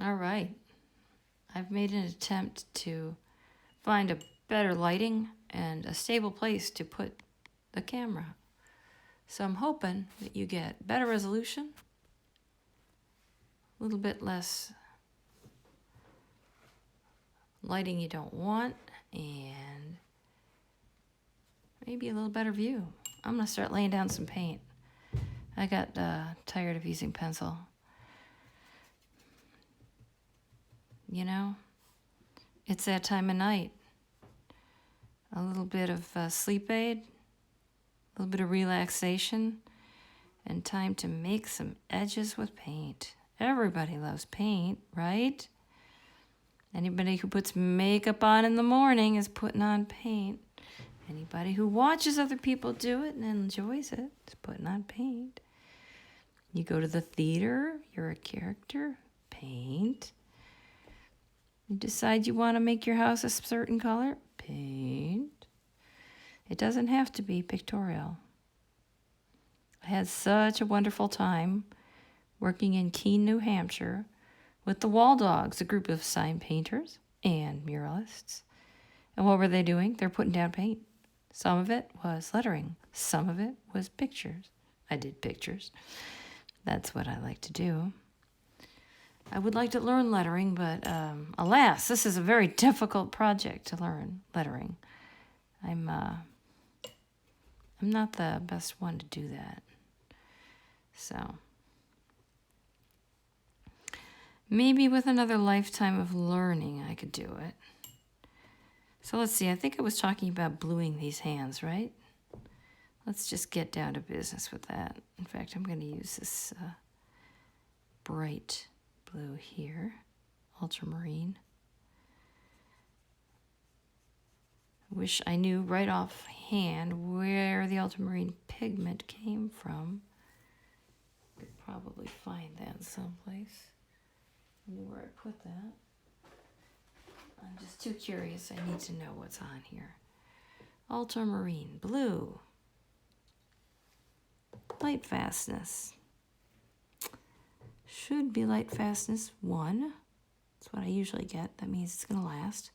All right. I've made an attempt to find a better lighting and a stable place to put the camera. So I'm hoping that you get better resolution, a little bit less lighting you don't want, and maybe a little better view. I'm gonna start laying down some paint. I got tired of using pencil. You know, it's that time of night. A little bit of sleep aid, a little bit of relaxation, and time to make some edges with paint. Everybody loves paint, right? Anybody who puts makeup on in the morning is putting on paint. Anybody who watches other people do it and enjoys it is putting on paint. You go to the theater, you're a character, paint. You decide you want to make your house a certain color, paint. It doesn't have to be pictorial. I had such a wonderful time working in Keene, New Hampshire with the Wall Dogs, a group of sign painters and muralists. And what were they doing? They're putting down paint. Some of it was lettering. Some of it was pictures. I did pictures. That's what I like to do. I would like to learn lettering, but alas, this is a very difficult project to learn lettering. I'm not the best one to do that. So maybe with another lifetime of learning, I could do it. So let's see, I think I was talking about bluing these hands, right? Let's just get down to business with that. In fact, I'm going to use this bright blue here, ultramarine. Wish I knew right offhand where the ultramarine pigment came from. Could probably find that someplace. I knew where I put that. I'm just too curious. I need to know what's on here. Ultramarine blue. Light fastness. Should be light fastness 1. That's what I usually get. That means it's going to last.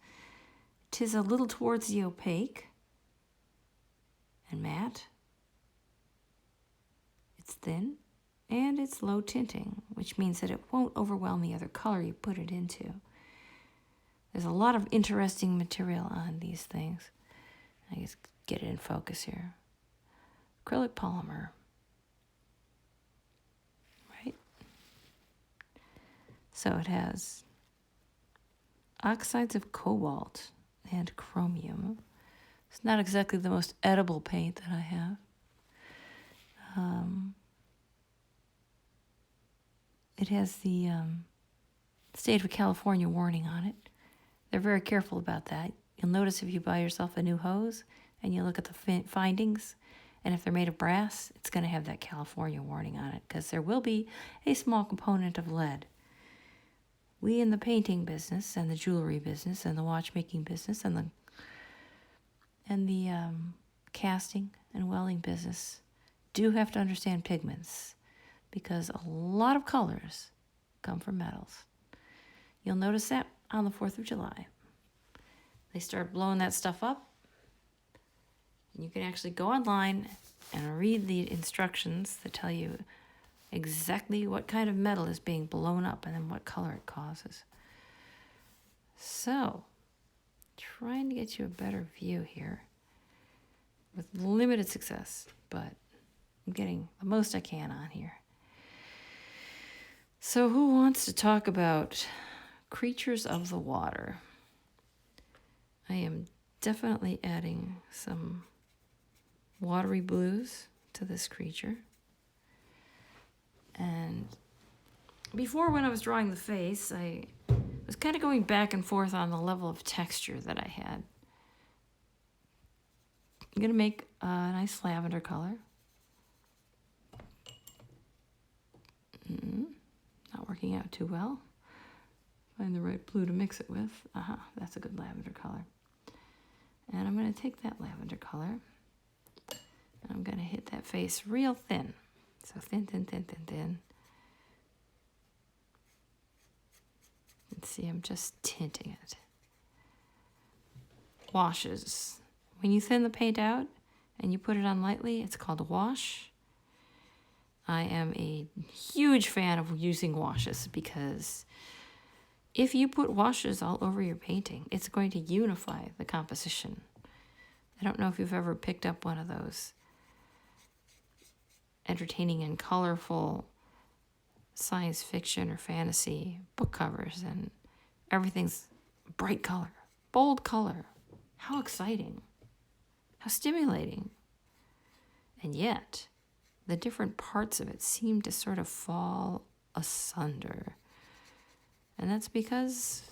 'Tis a little towards the opaque and matte. It's thin and it's low tinting, which means that it won't overwhelm the other color you put it into. There's a lot of interesting material on these things. I just get it in focus here. Acrylic polymer. Right? So it has oxides of cobalt and chromium. It's not exactly the most edible paint that I have. It has the state of California warning on it. They're very careful about that. You'll notice if you buy yourself a new hose and you look at the findings, and if they're made of brass, it's going to have that California warning on it because there will be a small component of lead. We in the painting business and the jewelry business and the watchmaking business and the casting and welding business do have to understand pigments because a lot of colors come from metals. You'll notice that on the 4th of July. They start blowing that stuff up. And you can actually go online and read the instructions that tell you exactly what kind of metal is being blown up and then what color it causes. So, trying to get you a better view here with limited success, but I'm getting the most I can on here. So who wants to talk about creatures of the water? I am definitely adding some watery blues to this creature. And before, when I was drawing the face, I was kind of going back and forth on the level of texture that I had. I'm going to make a nice lavender color. Not working out too well. Find the right blue to mix it with. That's a good lavender color. And I'm going to take that lavender color and I'm going to hit that face real thin. So thin, thin, thin, thin, thin. See, I'm just tinting it. Washes. When you thin the paint out and you put it on lightly, it's called a wash. I am a huge fan of using washes because if you put washes all over your painting, it's going to unify the composition. I don't know if you've ever picked up one of those entertaining and colorful science fiction or fantasy book covers, and everything's bright color, bold color. How exciting, how stimulating. And yet, the different parts of it seem to sort of fall asunder. And that's because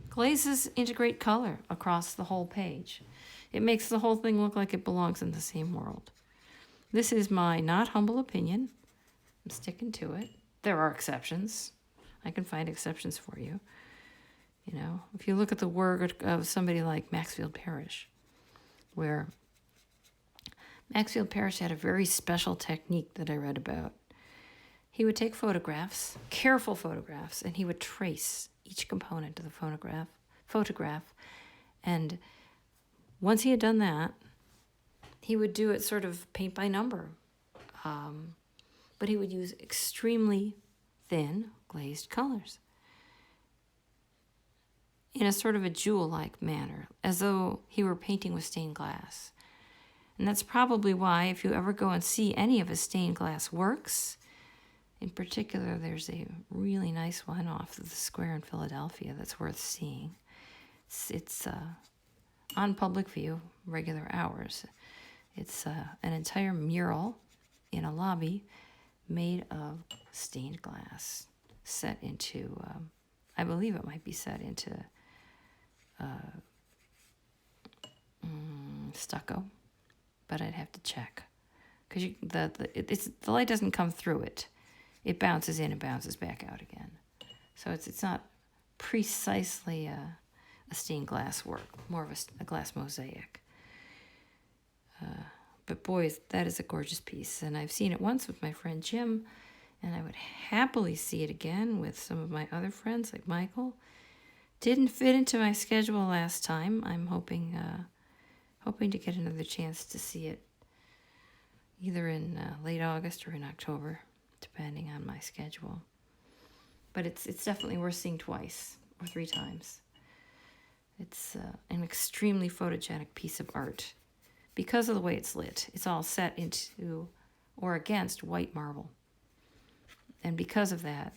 glazes integrate color across the whole page. It makes the whole thing look like it belongs in the same world. This is my not humble opinion. I'm sticking to it. There are exceptions. I can find exceptions for you. You know, if you look at the work of somebody like Maxfield Parrish, where Maxfield Parrish had a very special technique that I read about. He would take photographs, careful photographs, and he would trace each component of the photograph. And once he had done that, he would do it sort of paint by number. But he would use extremely thin glazed colors in a sort of a jewel-like manner, as though he were painting with stained glass. And that's probably why, if you ever go and see any of his stained glass works, in particular, there's a really nice one off of the square in Philadelphia that's worth seeing. It's on public view, regular hours. It's an entire mural in a lobby made of stained glass, set into, I believe it might be set into stucco, but I'd have to check, because the light doesn't come through it. It bounces in and bounces back out again. So it's not precisely a stained glass work, more of a glass mosaic. But boy, that is a gorgeous piece. And I've seen it once with my friend Jim, and I would happily see it again with some of my other friends like Michael. Didn't fit into my schedule last time. I'm hoping to get another chance to see it either in late August or in October, depending on my schedule. But it's definitely worth seeing twice or three times. It's an extremely photogenic piece of art because of the way it's lit. It's all set into or against white marble. And because of that,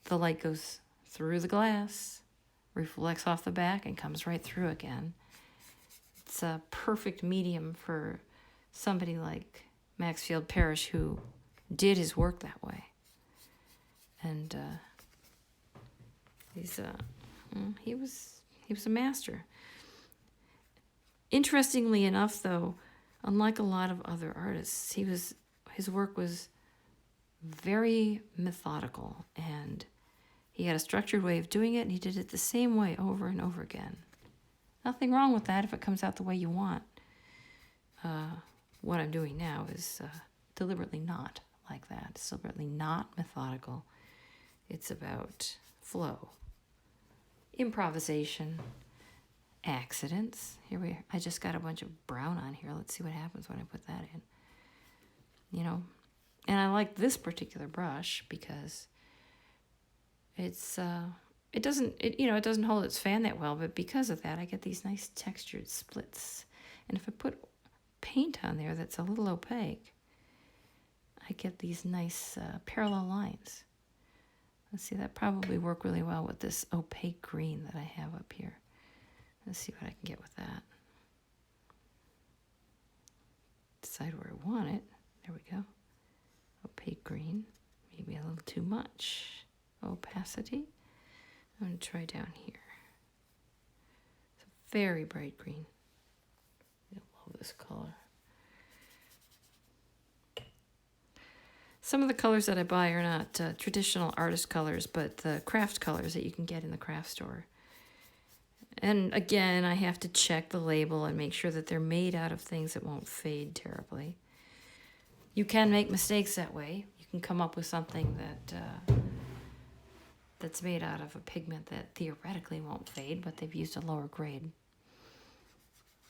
the light goes through the glass, reflects off the back, and comes right through again. It's a perfect medium for somebody like Maxfield Parrish, who did his work that way. And he was a master. Interestingly enough, though, unlike a lot of other artists, his work was very methodical, and he had a structured way of doing it, and he did it the same way over and over again. Nothing wrong with that if it comes out the way you want. What I'm doing now is deliberately not like that. It's deliberately not methodical. It's about flow, improvisation, accidents. I just got a bunch of brown on here. Let's see what happens when I put that in. You know, and I like this particular brush because it doesn't hold its fan that well, but because of that, I get these nice textured splits. And if I put paint on there that's a little opaque, I get these nice parallel lines. Let's see, that probably work really well with this opaque green that I have up here. Let's see what I can get with that. Decide where I want it. There we go. Opaque green, maybe a little too much opacity. I'm going to try down here. It's a very bright green. I love this color. Some of the colors that I buy are not traditional artist colors, but the craft colors that you can get in the craft store. And again, I have to check the label and make sure that they're made out of things that won't fade terribly. You can make mistakes that way. You can come up with something that that's made out of a pigment that theoretically won't fade, but they've used a lower grade.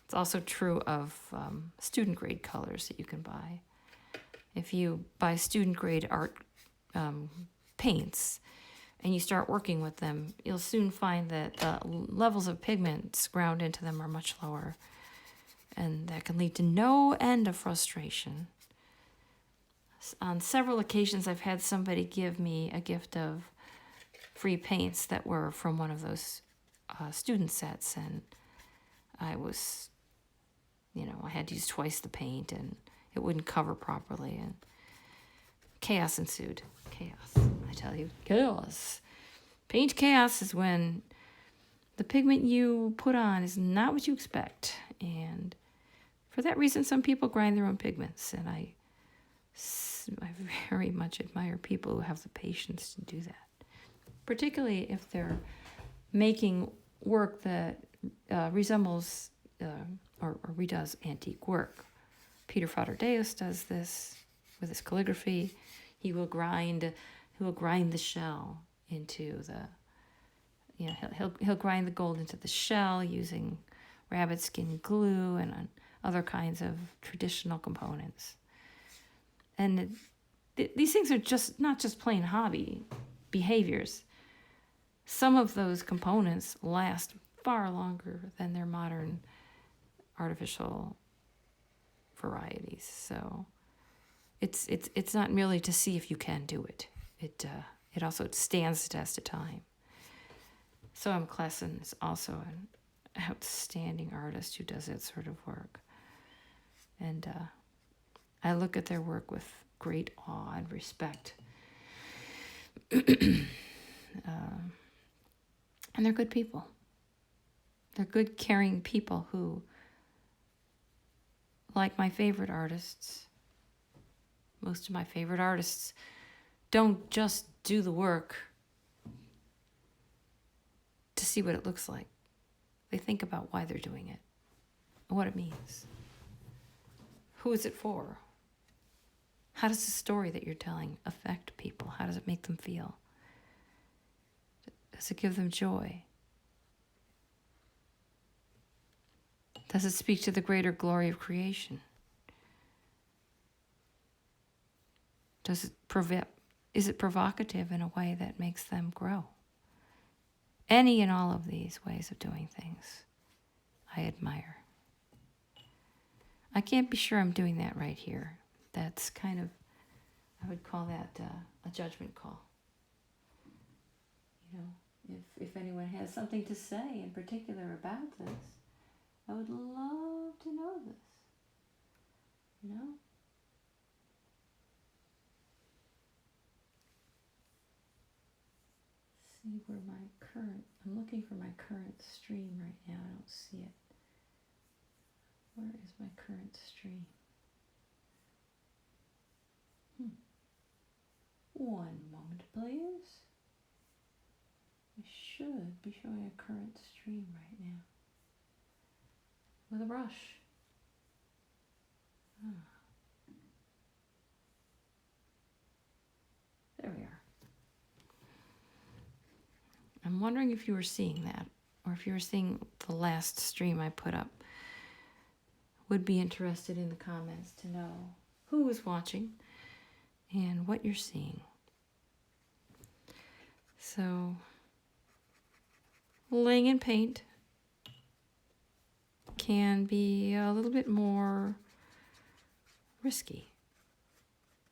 It's also true of student grade colors that you can buy. If you buy student grade art paints and you start working with them, you'll soon find that the levels of pigments ground into them are much lower. And that can lead to no end of frustration. On several occasions, I've had somebody give me a gift of free paints that were from one of those student sets, and I was, I had to use twice the paint, and it wouldn't cover properly, and chaos ensued. Chaos, I tell you, chaos. Paint chaos is when the pigment you put on is not what you expect, and for that reason, some people grind their own pigments, and I very much admire people who have the patience to do that, particularly if they're making work that resembles or redoes antique work. Peter Fodor-Deus does this with his calligraphy. He will grind the shell into the, he'll grind the gold into the shell using rabbit skin glue and other kinds of traditional components. And these things are just not just plain hobby behaviors. Some of those components last far longer than their modern artificial varieties. So it's not merely to see if you can do it. It also stands the test of time. So Klesson is also an outstanding artist who does that sort of work. And I look at their work with great awe and respect. And they're good people. They're good, caring people who, like my favorite artists, most of my favorite artists, don't just do the work to see what it looks like. They think about why they're doing it and what it means. Who is it for? How does the story that you're telling affect people? How does it make them feel? Does it give them joy? Does it speak to the greater glory of creation? Is it provocative in a way that makes them grow? Any and all of these ways of doing things, I admire. I can't be sure I'm doing that right here. That's kind of, I would call that a judgment call. If anyone has something to say in particular about this, I would love to know this. See where I'm looking for my current stream right now. I don't see it. Where is my current stream? One moment, please. I should be showing a current stream right now. With a brush. There we are. I'm wondering if you were seeing that, or if you were seeing the last stream I put up. Would be interested in the comments to know who is watching and what you're seeing. So, laying in paint can be a little bit more risky.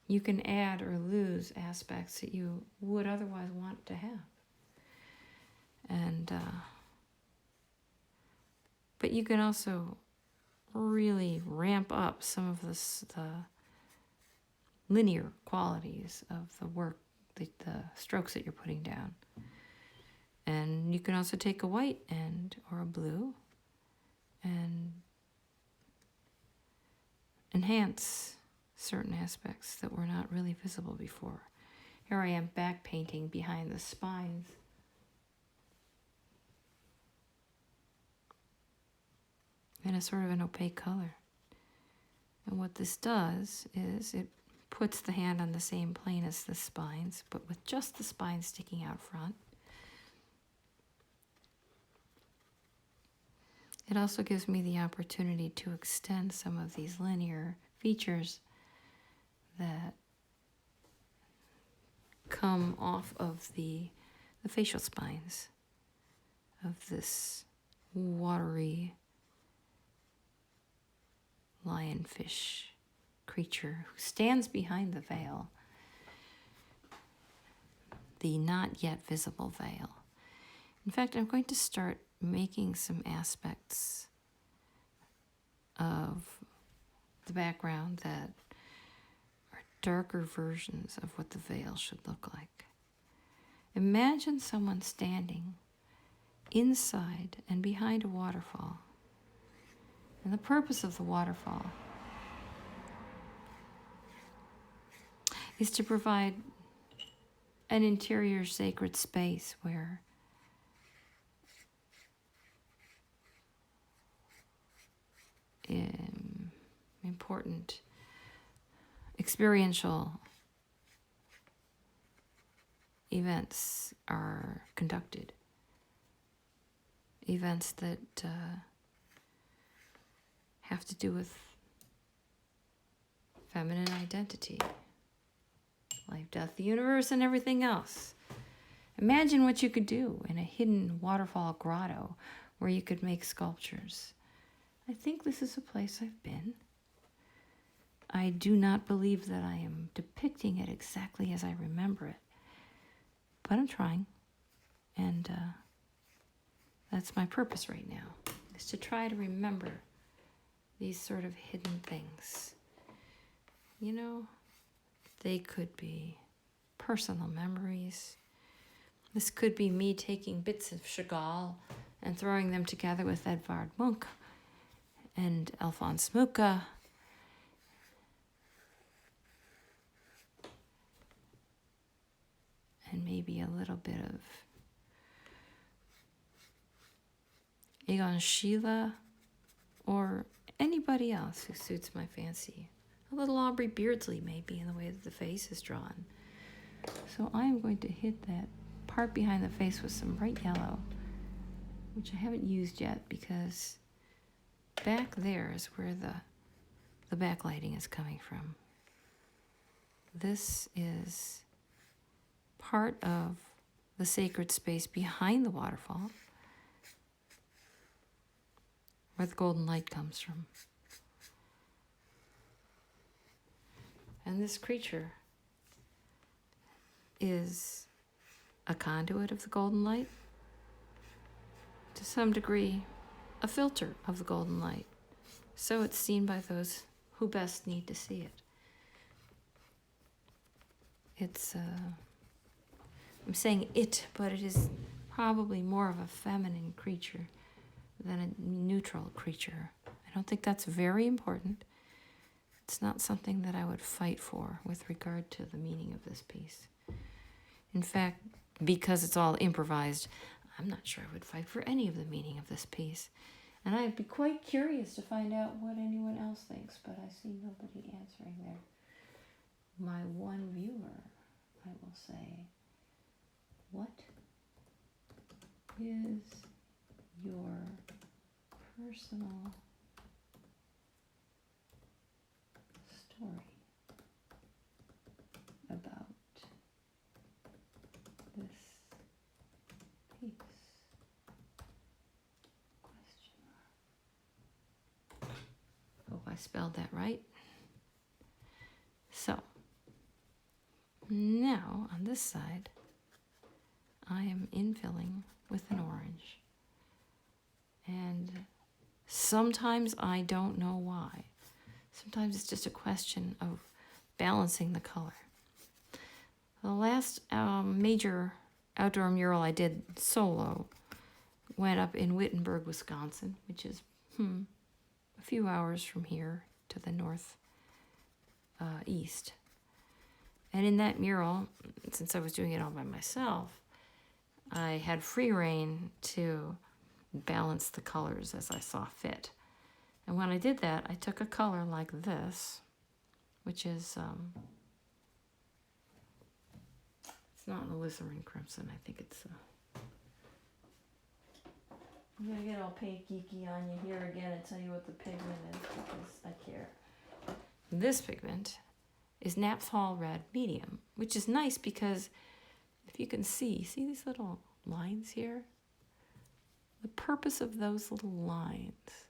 You can add or lose aspects that you would otherwise want to have. And but you can also really ramp up some of the linear qualities of the work, the strokes that you're putting down. And you can also take a white or a blue and enhance certain aspects that were not really visible before. Here I am back painting behind the spines. In a sort of an opaque color. And what this does is it puts the hand on the same plane as the spines, but with just the spine sticking out front. It also gives me the opportunity to extend some of these linear features that come off of the facial spines of this watery lionfish creature who stands behind the veil, the not yet visible veil. In fact, I'm going to start making some aspects of the background that are darker versions of what the veil should look like. Imagine someone standing inside and behind a waterfall. And the purpose of the waterfall is to provide an interior sacred space where important experiential events are conducted. Events that have to do with feminine identity, life, death, the universe, and everything else. Imagine what you could do in a hidden waterfall grotto where you could make sculptures. I think this is a place I've been. I do not believe that I am depicting it exactly as I remember it, but I'm trying, and that's my purpose right now, is to try to remember these sort of hidden things. You know, they could be personal memories. This could be me taking bits of Chagall and throwing them together with Edvard Munch and Alphonse Mucha. And maybe a little bit of Egon Schiele or anybody else who suits my fancy. A little Aubrey Beardsley maybe in the way that the face is drawn. So I am going to hit that part behind the face with some bright yellow, which I haven't used yet because back there is where the backlighting is coming from. This is part of the sacred space behind the waterfall where the golden light comes from. And this creature is a conduit of the golden light, to some degree a filter of the golden light, so it's seen by those who best need to see it. It's I'm saying it, but it is probably more of a feminine creature than a neutral creature. I don't think that's very important. It's not something that I would fight for with regard to the meaning of this piece. In fact, because it's all improvised, I'm not sure I would fight for any of the meaning of this piece. And I'd be quite curious to find out what anyone else thinks, but I see nobody answering there. My one viewer, I will say, what is your personal story about this piece? Question mark. Hope I spelled that right. So, now on this side, I am infilling with an orange. And sometimes I don't know why. Sometimes it's just a question of balancing the color. The last major outdoor mural I did solo went up in Wittenberg, Wisconsin, which is a few hours from here to the north east. And in that mural, since I was doing it all by myself, I had free rein to balance the colors as I saw fit. And when I did that, I took a color like this, which is It's not an alizarin crimson. I think it's I'm gonna get all paint geeky on you here again and tell you what the pigment is because I care. This pigment is Naphthol Red Medium, which is nice because if you can see these little lines here? The purpose of those little lines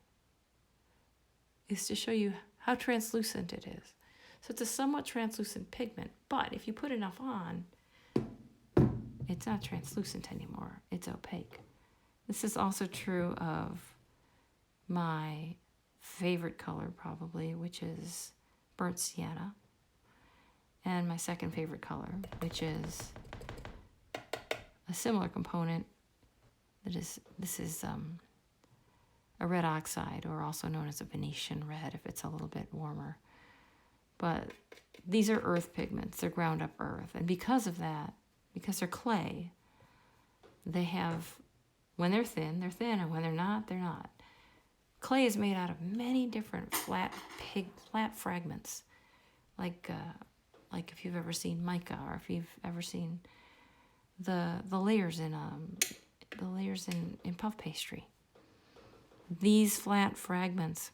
is to show you how translucent it is. So it's a somewhat translucent pigment, but if you put enough on, it's not translucent anymore. It's opaque. This is also true of my favorite color probably, which is burnt sienna, and my second favorite color, which is a similar component. This is a red oxide, or also known as a Venetian red if it's a little bit warmer. But these are earth pigments. They're ground up earth. And because of that, because they're clay, they have, when they're thin, and when they're not, they're not. Clay is made out of many different flat fragments, like if you've ever seen mica, or if you've ever seen the layers in puff pastry. These flat fragments,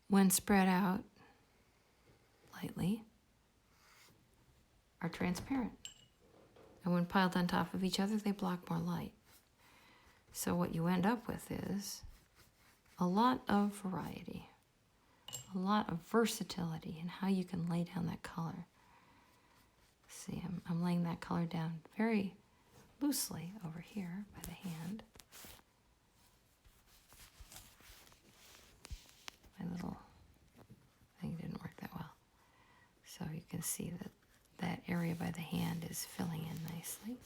when spread out lightly, are transparent. And when piled on top of each other, they block more light. So what you end up with is a lot of variety, a lot of versatility in how you can lay down that color. See, I'm laying that color down very loosely over here by the hand. My little thing didn't work that well. So you can see that that area by the hand is filling in nicely.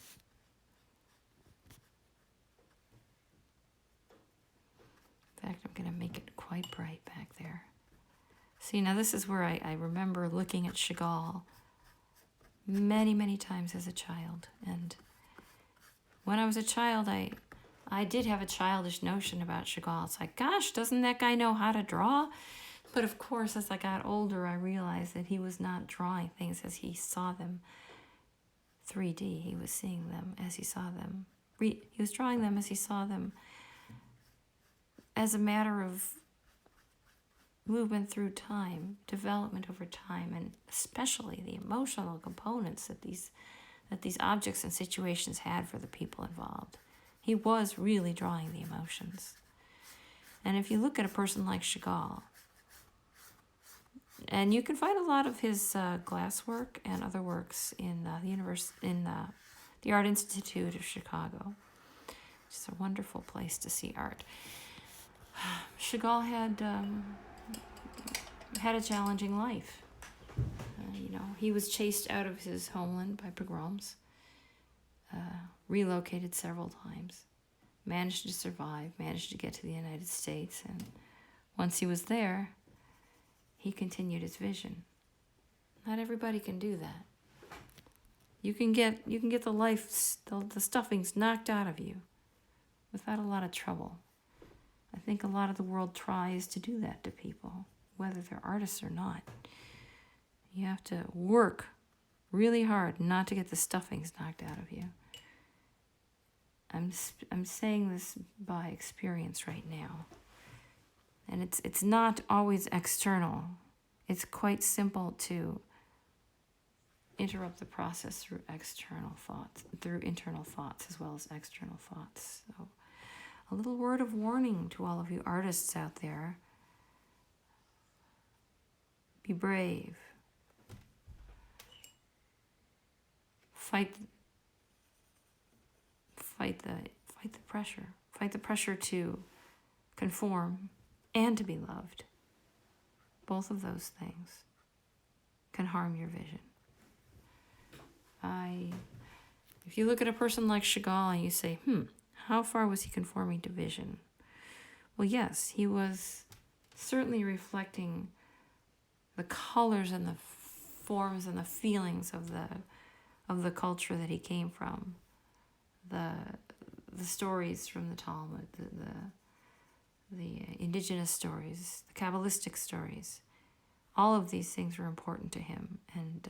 In fact, I'm going to make it quite bright back there. See, now this is where I remember looking at Chagall many, many times as a child. And when I was a child, I did have a childish notion about Chagall. It's like, gosh, doesn't that guy know how to draw? But of course, as I got older, I realized that he was not drawing things as he saw them 3D. He was seeing them as he saw them. He was drawing them as he saw them as a matter of movement through time, development over time, and especially the emotional components that these objects and situations had for the people involved. He was really drawing the emotions. And if you look at a person like Chagall, and you can find a lot of his glass work and other works in the Art Institute of Chicago. It's a wonderful place to see art. Chagall had a challenging life. He was chased out of his homeland by pogroms, relocated several times, managed to survive, managed to get to the United States, and once he was there, he continued his vision. Not everybody can do that. You can get the stuffings knocked out of you without a lot of trouble. I think a lot of the world tries to do that to people, whether they're artists or not. You have to work really hard not to get the stuffings knocked out of you. I'm saying this by experience right now. And it's not always external. It's quite simple to interrupt the process through internal thoughts as well as external thoughts. So a little word of warning to all of you artists out there. Be brave. Fight the pressure. Fight the pressure to conform and to be loved. Both of those things can harm your vision. If you look at a person like Chagall and you say, how far was he conforming to vision? Well, yes, he was certainly reflecting the colors and the forms and the feelings of the culture that he came from. The stories from the Talmud, the indigenous stories, the Kabbalistic stories, all of these things were important to him, and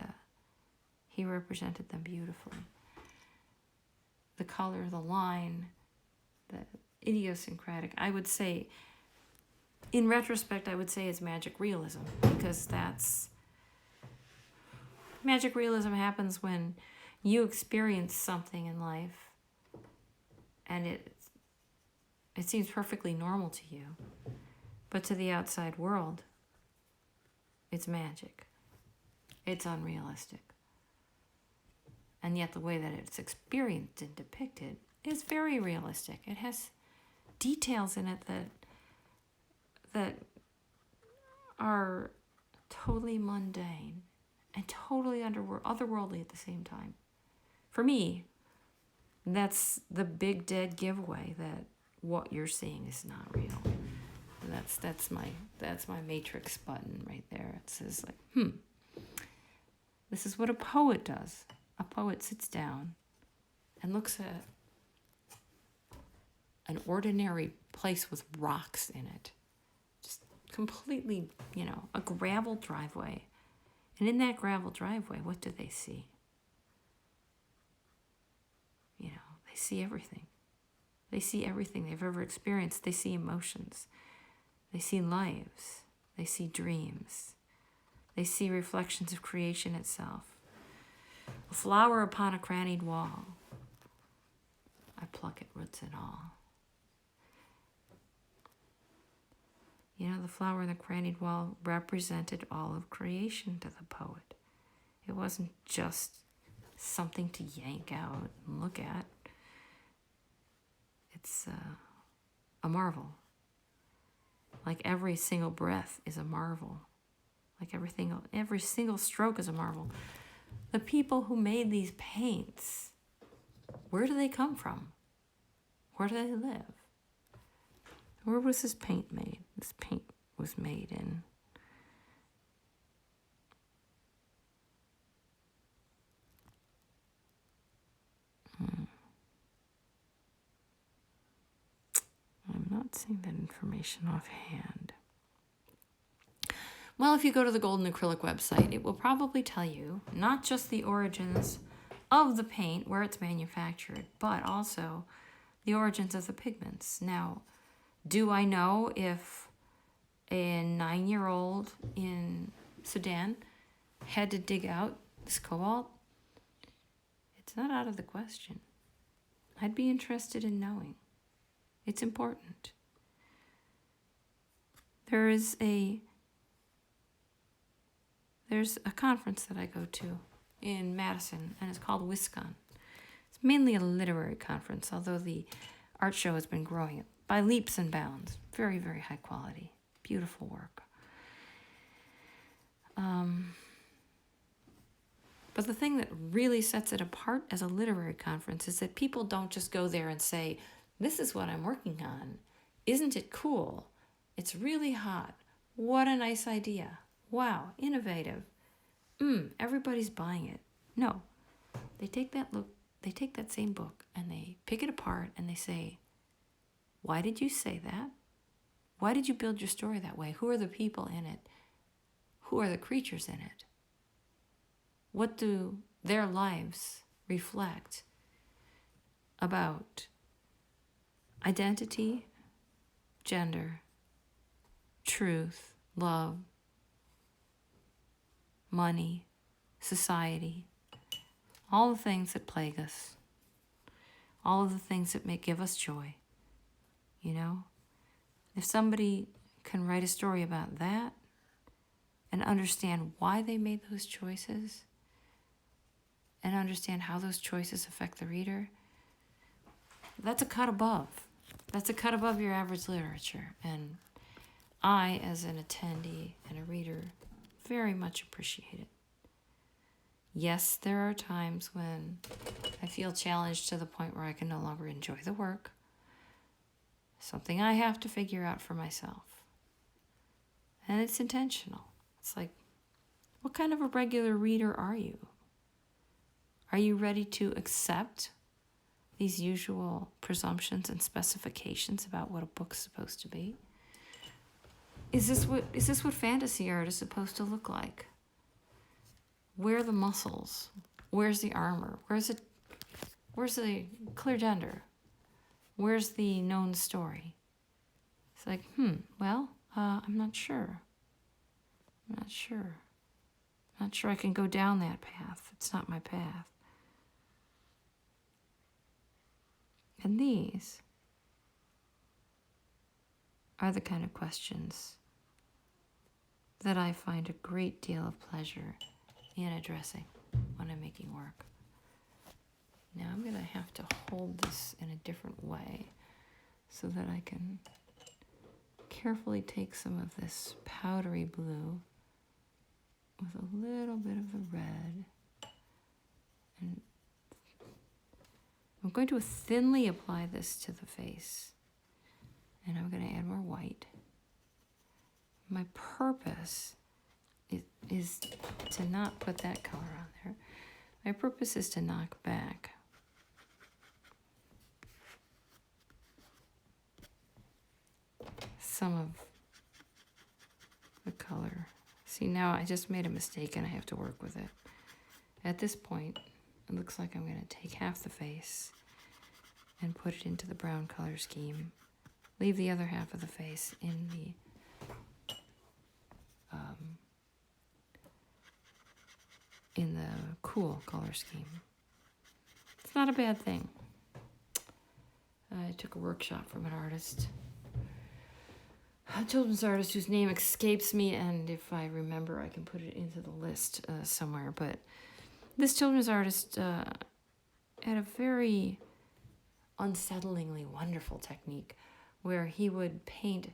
He represented them beautifully. The color, the line, the idiosyncratic, I would say, in retrospect, I would say it's magic realism, because magic realism happens when you experience something in life and it seems perfectly normal to you, but to the outside world, it's magic. It's unrealistic. And yet the way that it's experienced and depicted is very realistic. It has details in it that are totally mundane and totally otherworldly at the same time. For me, that's the big dead giveaway that what you're seeing is not real. That's my matrix button right there. It says like, this is what a poet does. A poet sits down and looks at an ordinary place with rocks in it. Just completely, a gravel driveway. And in that gravel driveway, what do they see? They see everything. They see everything they've ever experienced. They see emotions. They see lives. They see dreams. They see reflections of creation itself. A flower upon a crannied wall. I pluck it, roots and all. The flower in the crannied wall represented all of creation to the poet. It wasn't just something to yank out and look at. It's a marvel. Like every single breath is a marvel. Like every single stroke is a marvel. The people who made these paints, where do they come from? Where do they live? Where was this paint made? This paint was made in I'm not seeing that information offhand. Well, if you go to the Golden Acrylic website, it will probably tell you not just the origins of the paint, where it's manufactured, but also the origins of the pigments. Now, do I know if a 9-year-old in Sudan had to dig out this cobalt? It's not out of the question. I'd be interested in knowing. It's important. There's a conference that I go to in Madison, and it's called WisCon. It's mainly a literary conference, although the art show has been growing by leaps and bounds. Very, very high quality. Beautiful work. But the thing that really sets it apart as a literary conference is that people don't just go there and say, this is what I'm working on. Isn't it cool? It's really hot. What a nice idea. Wow, innovative. Everybody's buying it. No. They take that same book and they pick it apart and they say, why did you say that? Why did you build your story that way? Who are the people in it? Who are the creatures in it? What do their lives reflect about identity, gender, truth, love, money, society, all the things that plague us, all of the things that give us joy, If somebody can write a story about that and understand why they made those choices and understand how those choices affect the reader, that's a cut above. That's a cut above your average literature. And I, as an attendee and a reader, very much appreciate it. Yes, there are times when I feel challenged to the point where I can no longer enjoy the work. Something I have to figure out for myself. And it's intentional. It's like, what kind of a regular reader are you? Are you ready to accept these usual presumptions and specifications about what a book's supposed to be? Is this what fantasy art is supposed to look like? Where are the muscles? Where's the armor? Where's the clear gender? Where's the known story? It's like, well, I'm not sure. I'm not sure. I'm not sure I can go down that path. It's not my path. And these are the kind of questions that I find a great deal of pleasure in addressing when I'm making work. Now I'm going to have to hold this in a different way so that I can carefully take some of this powdery blue with a little bit of the red, and I'm going to thinly apply this to the face, and I'm going to add more white. My purpose is to not put that color on there. My purpose is to knock back some of the color. See, now I just made a mistake and I have to work with it. At this point, it looks like I'm going to take half the face and put it into the brown color scheme. Leave the other half of the face in the cool color scheme. It's not a bad thing. I took a workshop from an artist, a children's artist whose name escapes me, and if I remember, I can put it into the list somewhere. But this children's artist had a very unsettlingly wonderful technique where he would paint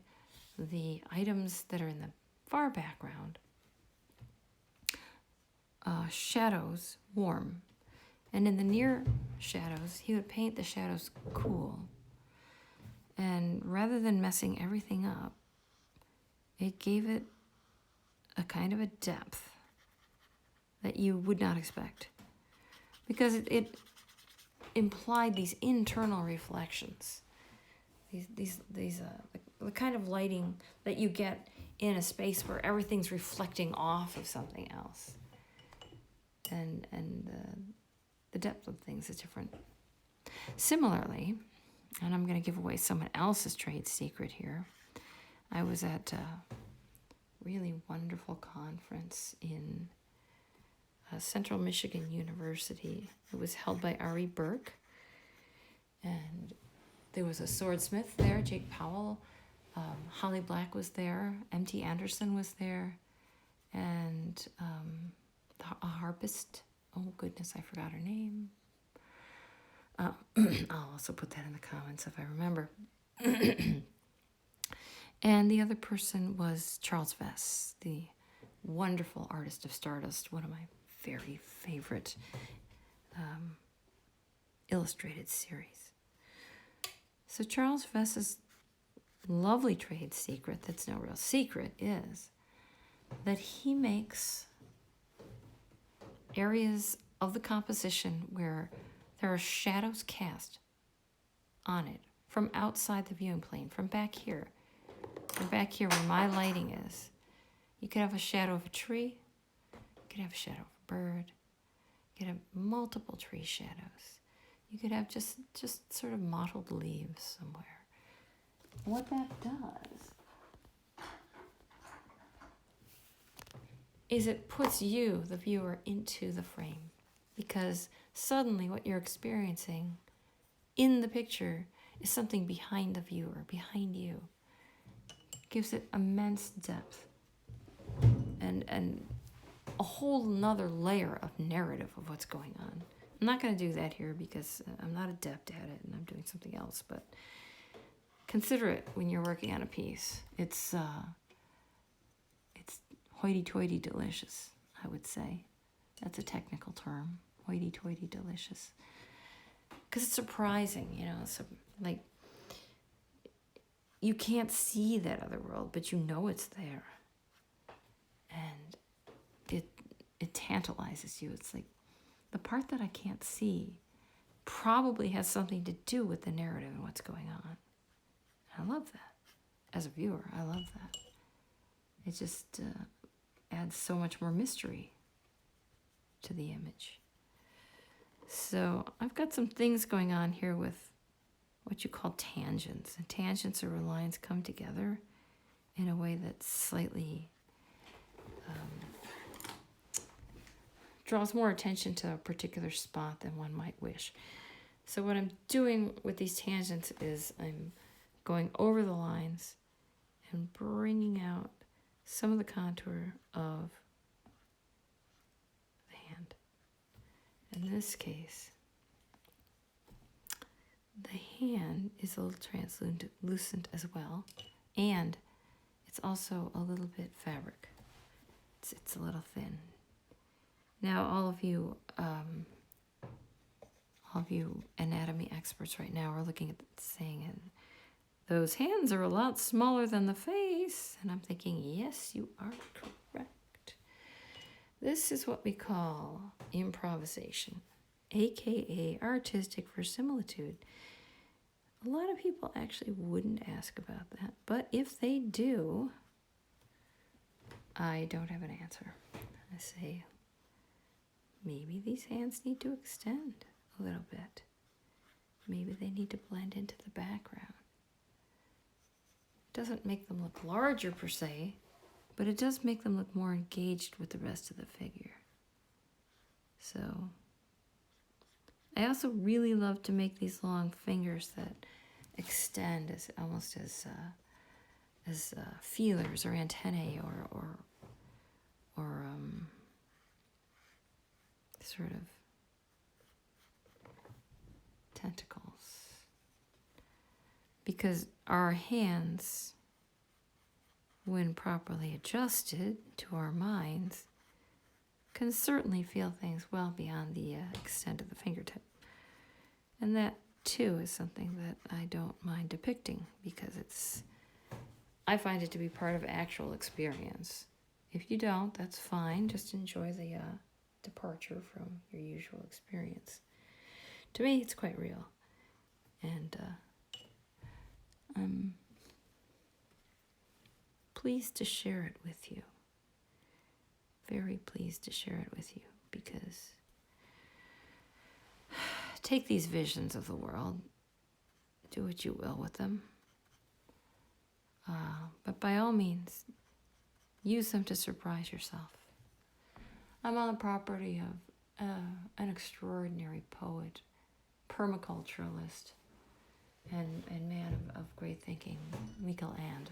the items that are in the far background shadows warm, and in the near shadows he would paint the shadows cool. And rather than messing everything up, it gave it a kind of a depth that you would not expect, because it implied these internal reflections, the kind of lighting that you get in a space where everything's reflecting off of something else, and the depth of things is different. Similarly, and I'm going to give away someone else's trade secret here, I was at a really wonderful conference in Central Michigan University. It was held by Ari Burke, and there was a swordsmith there, Jake Powell. Holly Black was there. M.T. Anderson was there, and a harpist. Oh goodness, I forgot her name. I'll also put that in the comments if I remember. And the other person was Charles Vess, the wonderful artist of Stardust, one of my very favorite illustrated series. So Charles Vess's lovely trade secret, that's no real secret, is that he makes areas of the composition where there are shadows cast on it from outside the viewing plane, from back here. From back here where my lighting is. You could have a shadow of a tree. You could have a shadow of a bird. You could have multiple tree shadows. You could have just sort of mottled leaves somewhere. What that does is it puts you, the viewer, into the frame, because suddenly what you're experiencing in the picture is something behind the viewer, behind you. It gives it immense depth and a whole nother layer of narrative of what's going on. I'm not going to do that here because I'm not adept at it and I'm doing something else, but consider it when you're working on a piece. It's hoity-toity delicious, I would say. That's a technical term, hoity-toity delicious. Because it's surprising, you know, so like you can't see that other world, but you know it's there. And it tantalizes you. It's like the part that I can't see probably has something to do with the narrative and what's going on. I love that. As a viewer, I love that. It just adds so much more mystery to the image. So I've got some things going on here with what you call tangents. And tangents are where lines come together in a way that's slightly draws more attention to a particular spot than one might wish. So what I'm doing with these tangents is I'm going over the lines and bringing out some of the contour of the hand. In this case, the hand is a little translucent as well, and it's also a little bit fabric. It's a little thin. Now, all of you anatomy experts right now are looking at saying, those hands are a lot smaller than the face. And I'm thinking, yes, you are correct. This is what we call improvisation, aka artistic verisimilitude. A lot of people actually wouldn't ask about that, but if they do, I don't have an answer. I say, maybe these hands need to extend a little bit. Maybe they need to blend into the background. It doesn't make them look larger per se, but it does make them look more engaged with the rest of the figure. So I also really love to make these long fingers that extend as almost as feelers or antennae or sort of tentacles. Because our hands, when properly adjusted to our minds, can certainly feel things well beyond the extent of the fingertip. And that, too, is something that I don't mind depicting because I find it to be part of actual experience. If you don't, that's fine. Just enjoy the departure from your usual experience. To me, it's quite real. And I'm pleased to share it with you. Very pleased to share it with you because take these visions of the world, do what you will with them, but by all means, use them to surprise yourself. I'm on the property of an extraordinary poet, permaculturalist, and man of great thinking, Michael And,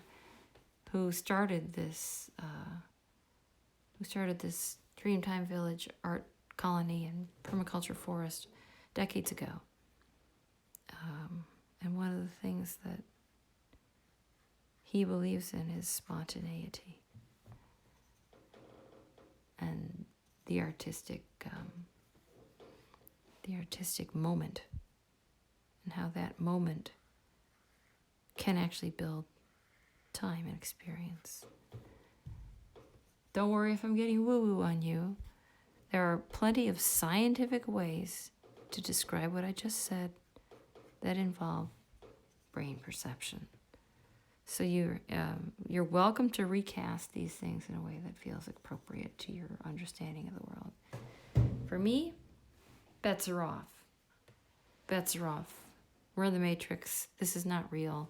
who started this Dreamtime Village art colony and permaculture forest decades ago. And one of the things that he believes in is spontaneity and the artistic moment, and how that moment can actually build time and experience. Don't worry if I'm getting woo-woo on you. There are plenty of scientific ways to describe what I just said that involve brain perception. So you're welcome to recast these things in a way that feels appropriate to your understanding of the world. For me, bets are off. Bets are off. We're in the Matrix. This is not real.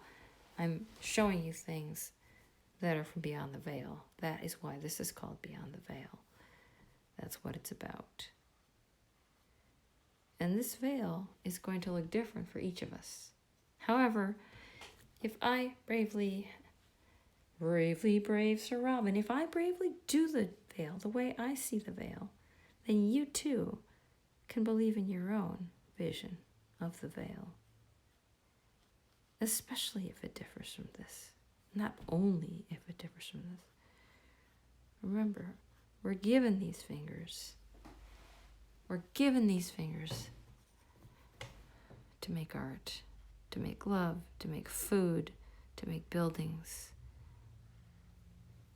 I'm showing you things that are from beyond the veil. That is why this is called Beyond the Veil. That's what it's about. And this veil is going to look different for each of us. However, if I bravely brave Sir Robin, if I bravely do the veil the way I see the veil, then you too can believe in your own vision of the veil. Especially if it differs from this. Not only if it differs from this. Remember, we're given these fingers. We're given these fingers to make art, to make love, to make food, to make buildings,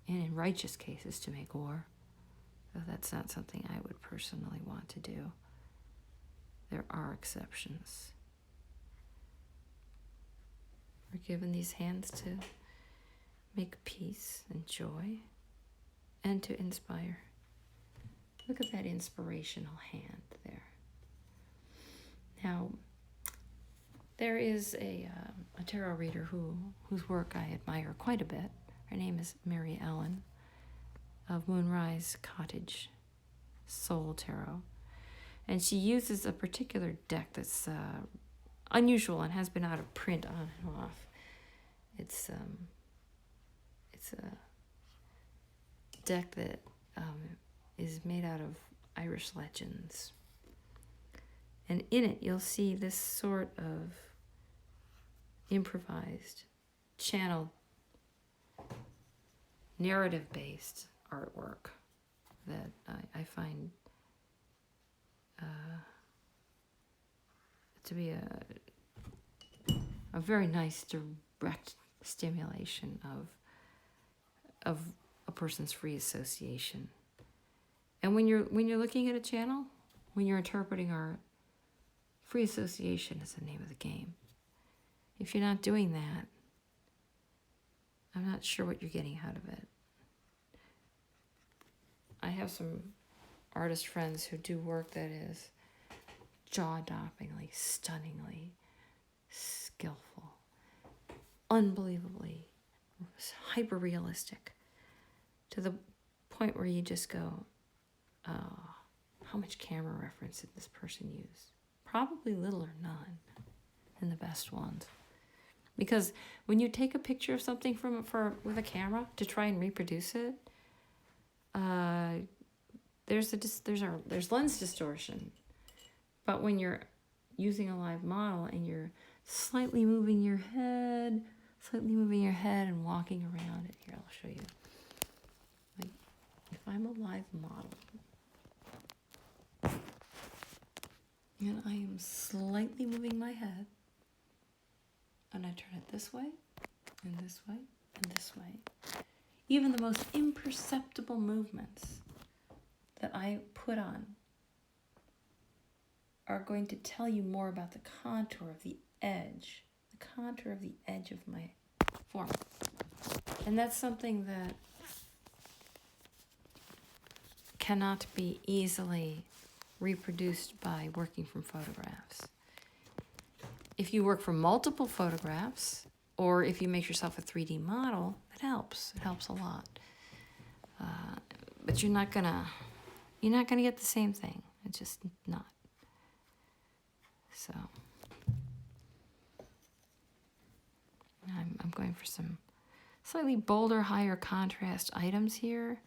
and in righteous cases to make war. Though that's not something I would personally want to do. There are exceptions. We're given these hands to make peace and joy and to inspire. Look at that inspirational hand there. There is a tarot reader whose work I admire quite a bit. Her name is Mary Ellen of Moonrise Cottage Soul Tarot. And she uses a particular deck that's unusual and has been out of print on and off. It's a deck that is made out of Irish legends. And in it, you'll see this sort of improvised, channeled, narrative-based artwork that I find to be a very nice, direct stimulation of a person's free association. And when you're looking at a channel, when you're interpreting art, free association is the name of the game. If you're not doing that, I'm not sure what you're getting out of it. I have some artist friends who do work that is jaw-droppingly, stunningly skillful, unbelievably hyper-realistic, to the point where you just go, oh, how much camera reference did this person use? Probably little or none in the best ones. Because when you take a picture of something with a camera to try and reproduce it, there's lens distortion. But when you're using a live model and you're slightly moving your head and walking around it, here, I'll show you. Like, if I'm a live model and I am slightly moving my head, and I turn it this way, and this way, and this way, even the most imperceptible movements that I put on are going to tell you more about the contour of the edge of my form. And that's something that cannot be easily reproduced by working from photographs. If you work from multiple photographs, or if you make yourself a 3D model, it helps. It helps a lot. But you're not gonna get the same thing. It's just not. So I'm going for some slightly bolder, higher contrast items here.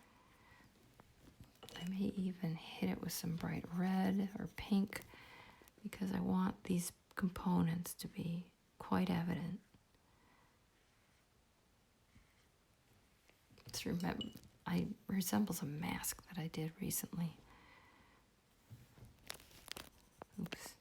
I may even hit it with some bright red or pink because I want these components to be quite evident. It resembles a mask that I did recently. Oops.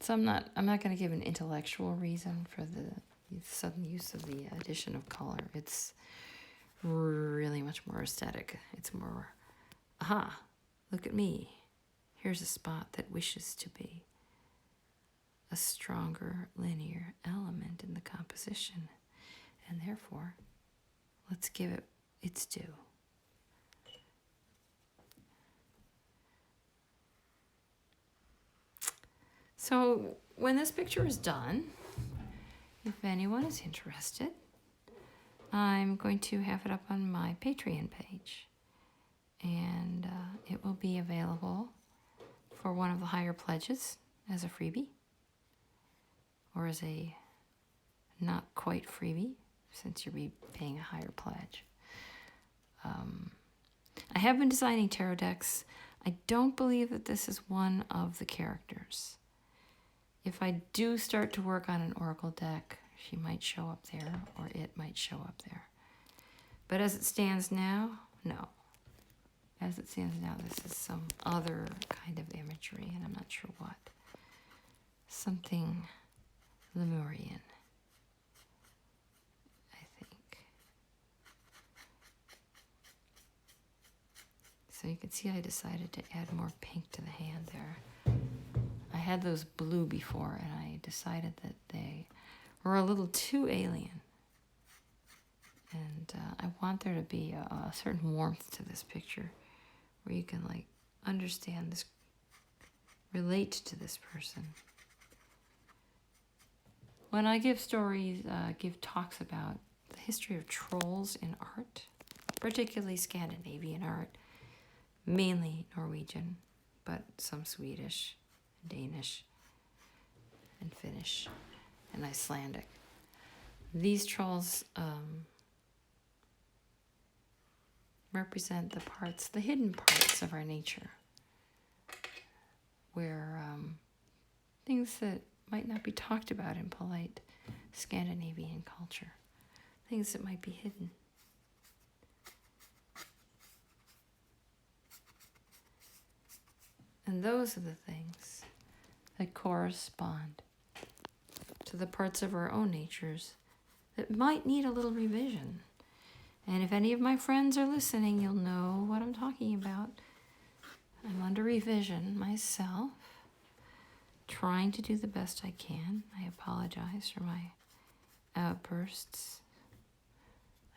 So I'm not going to give an intellectual reason for the sudden use of the addition of color. It's really much more aesthetic. It's more, aha, look at me. Here's a spot that wishes to be a stronger linear element in the composition. And therefore, let's give it its due. So when this picture is done, if anyone is interested, I'm going to have it up on my Patreon page. And it will be available for one of the higher pledges as a freebie, or as a not quite freebie, since you're paying a higher pledge. I have been designing tarot decks. I don't believe that this is one of the characters. If I do start to work on an oracle deck, she might show up there, or it might show up there. But as it stands now, no. As it stands now, this is some other kind of imagery, and I'm not sure what. Something Lemurian, I think. So you can see I decided to add more pink to the hand there. I had those blue before, and I decided that they were a little too alien. And I want there to be a certain warmth to this picture where you can like understand this, relate to this person. When I give stories, give talks about the history of trolls in art, particularly Scandinavian art, mainly Norwegian, but some Swedish, Danish, and Finnish, and Icelandic. These trolls represent the parts, the hidden parts of our nature, where things that might not be talked about in polite Scandinavian culture, things that might be hidden. And those are the things that correspond to the parts of our own natures that might need a little revision. And if any of my friends are listening, you'll know what I'm talking about. I'm under revision myself, trying to do the best I can. I apologize for my outbursts.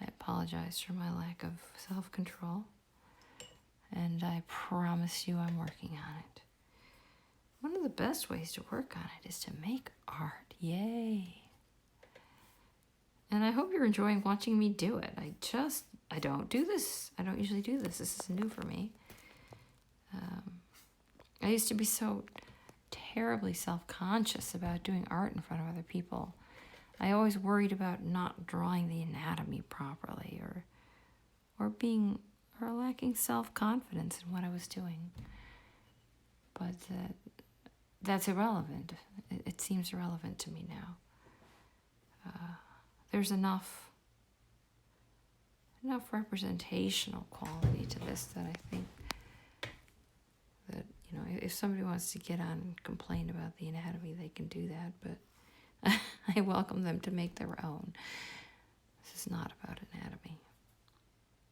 I apologize for my lack of self-control. And I promise you I'm working on it. One of the best ways to work on it is to make art. Yay! And I hope you're enjoying watching me do it. I don't do this. I don't usually do this. This is new for me. I used to be so terribly self-conscious about doing art in front of other people. I always worried about not drawing the anatomy properly or lacking self-confidence in what I was doing. But that's irrelevant. It seems irrelevant to me now. There's enough representational quality to this that I think that, if somebody wants to get on and complain about the anatomy, they can do that, but I welcome them to make their own. This is not about anatomy.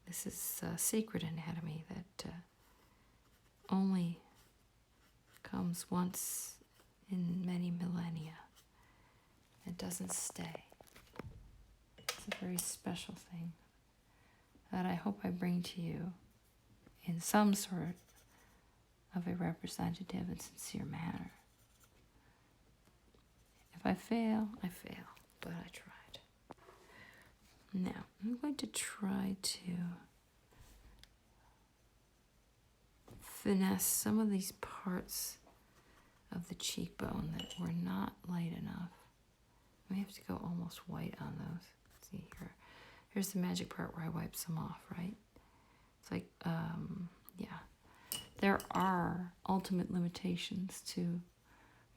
This is sacred anatomy that only comes once in many millennia. It doesn't stay. It's a very special thing that I hope I bring to you in some sort of a representative and sincere manner. If I fail, I fail, but I tried. Now, I'm going to try to finesse some of these parts of the cheekbone that were not light enough. I have to go almost white on those. Let's see here. Here's the magic part where I wipe some off, right? It's like, yeah. There are ultimate limitations to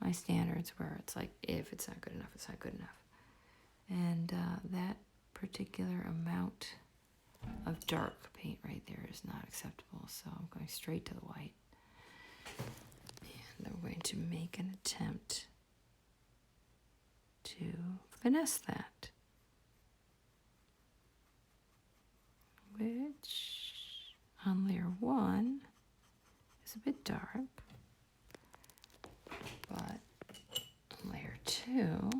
my standards where it's like, if it's not good enough, it's not good enough. And that particular amount of dark paint right there is not acceptable. So I'm going straight to the white. And I'm going to make an attempt to finesse that, which on layer 1 is a bit dark, but on layer 2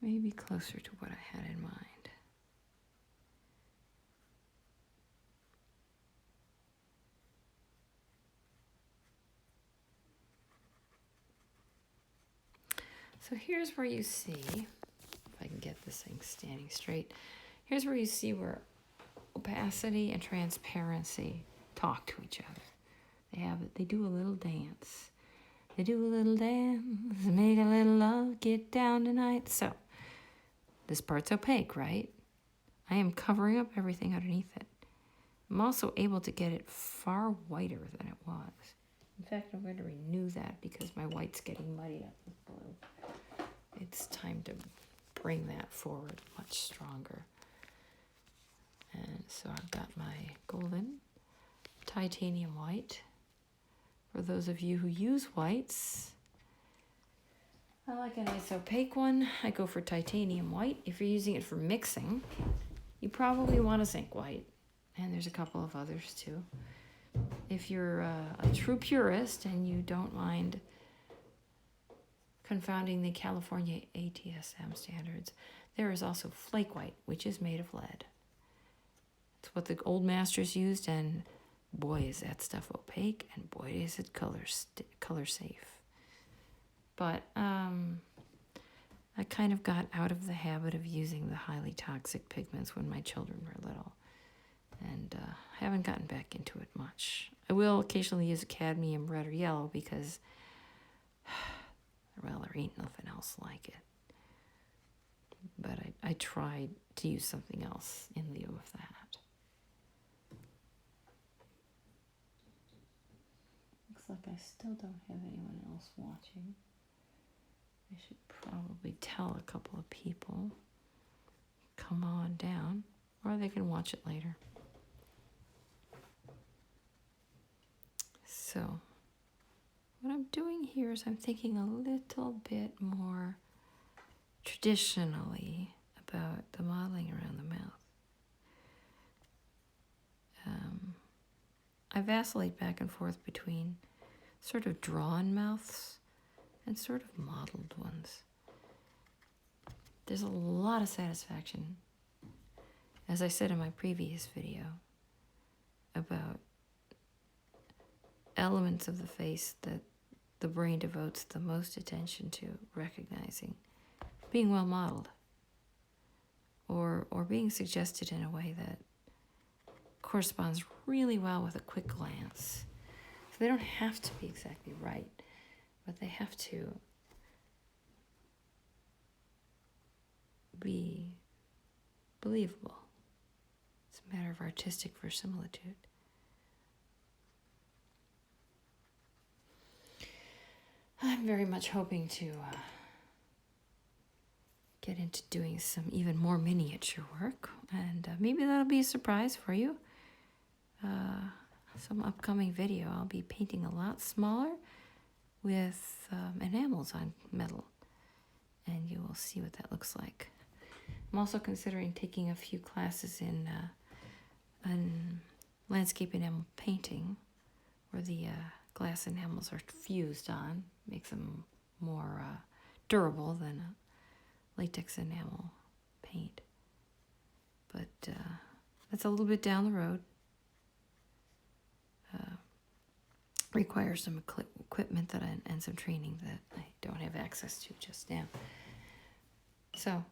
may be closer to what I had in mind. So here's where you see, if I can get this thing standing straight, here's where you see where opacity and transparency talk to each other. They do a little dance. They do a little dance, make a little love, get down tonight. So, this part's opaque, right? I am covering up everything underneath it. I'm also able to get it far whiter than it was. In fact, I'm going to renew that because my white's getting muddied up with blue. It's time to bring that forward much stronger. And so I've got my golden titanium white. For those of you who use whites, I like a nice opaque one. I go for titanium white. If you're using it for mixing, you probably want a zinc white. And there's a couple of others too. If you're a true purist and you don't mind confounding the California ATSM standards, There is also flake white, which is made of lead. It's what the old masters used, and boy, is that stuff opaque, and boy, is it color safe. But I kind of got out of the habit of using the highly toxic pigments when my children were little, and haven't gotten back into it much. I will occasionally use a cadmium red or yellow because, well, there ain't nothing else like it. But I tried to use something else in lieu of that. Looks like I still don't have anyone else watching. I should probably tell a couple of people, come on down, or they can watch it later. So, what I'm doing here is I'm thinking a little bit more traditionally about the modeling around the mouth. I vacillate back and forth between sort of drawn mouths and sort of modeled ones. There's a lot of satisfaction, as I said in my previous video, about elements of the face that the brain devotes the most attention to recognizing being well modeled, or being suggested in a way that corresponds really well with a quick glance. So they don't have to be exactly right, but they have to be believable. It's a matter of artistic verisimilitude. I'm very much hoping to get into doing some even more miniature work, and maybe that'll be a surprise for you. Some upcoming video, I'll be painting a lot smaller with enamels on metal, and you will see what that looks like. I'm also considering taking a few classes in landscape enamel painting, where the glass enamels are fused on, makes them more durable than a latex enamel paint. But that's a little bit down the road. Requires some equipment and some training that I don't have access to just now. So,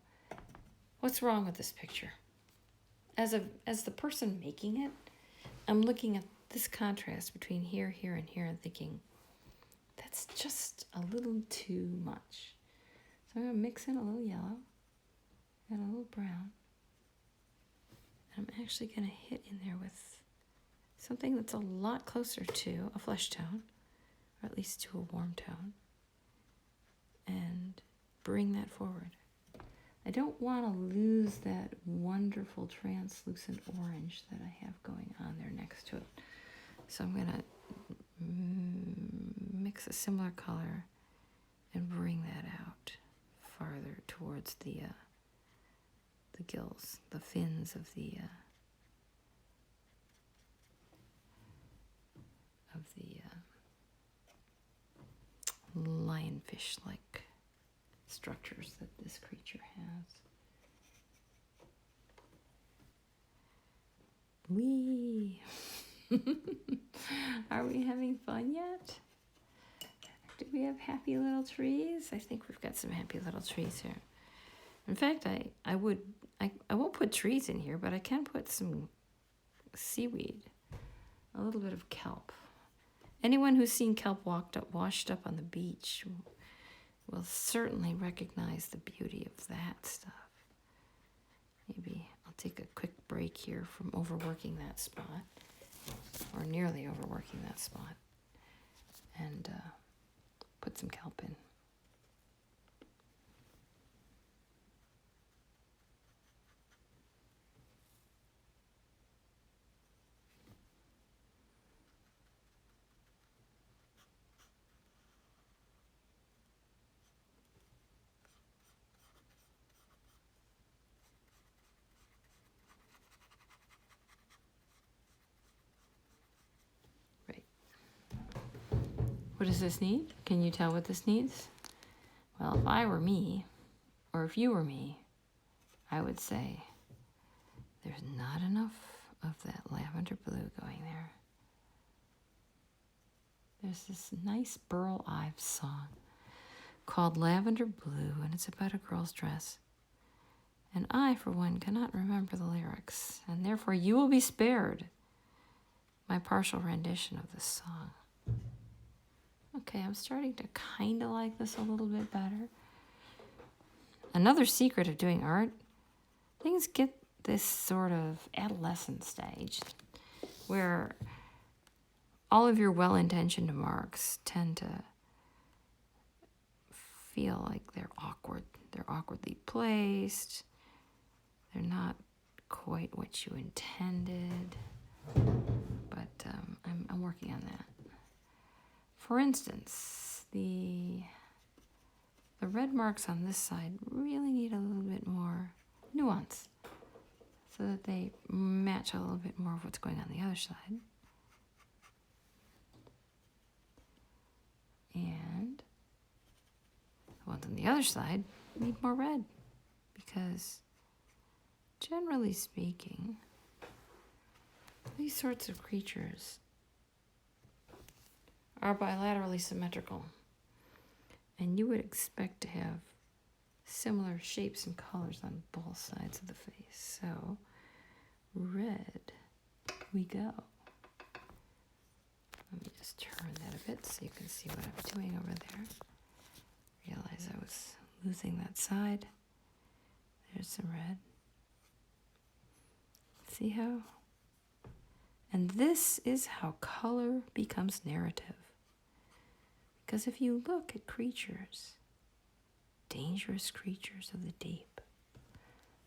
what's wrong with this picture? As the person making it, I'm looking at this contrast between here, here, and here, and thinking, that's just a little too much. So I'm going to mix in a little yellow and a little brown. And I'm actually going to hit in there with something that's a lot closer to a flesh tone, or at least to a warm tone, and bring that forward. I don't want to lose that wonderful translucent orange that I have going on there next to it. So I'm going to mix a similar color and bring that out farther towards the gills, the fins of the lionfish-like structures that this creature has. Whee! Are we having fun yet? Do we have happy little trees? I think we've got some happy little trees here. In fact, I won't put trees in here, but I can put some seaweed, a little bit of kelp. Anyone who's seen kelp washed up on the beach will certainly recognize the beauty of that stuff. Maybe I'll take a quick break here from overworking that spot, or nearly overworking that spot, and put some kelp in. What does this need? Can you tell what this needs? Well, if I were me, or if you were me, I would say there's not enough of that lavender blue going there. There's this nice Burl Ives song called Lavender Blue, and it's about a girl's dress. And I, for one, cannot remember the lyrics, and therefore you will be spared my partial rendition of this song. Okay, I'm starting to kind of like this a little bit better. Another secret of doing art, things get this sort of adolescent stage where all of your well-intentioned marks tend to feel like they're awkward. They're awkwardly placed. They're not quite what you intended. But I'm working on that. For instance, the red marks on this side really need a little bit more nuance so that they match a little bit more of what's going on the other side. And the ones on the other side need more red because, generally speaking, these sorts of creatures are bilaterally symmetrical, and you would expect to have similar shapes and colors on both sides of the face. So, red we go. Let me just turn that a bit so you can see what I'm doing over there. Realize I was losing that side. There's some red. See how? And this is how color becomes narrative. Because if you look at creatures, dangerous creatures of the deep,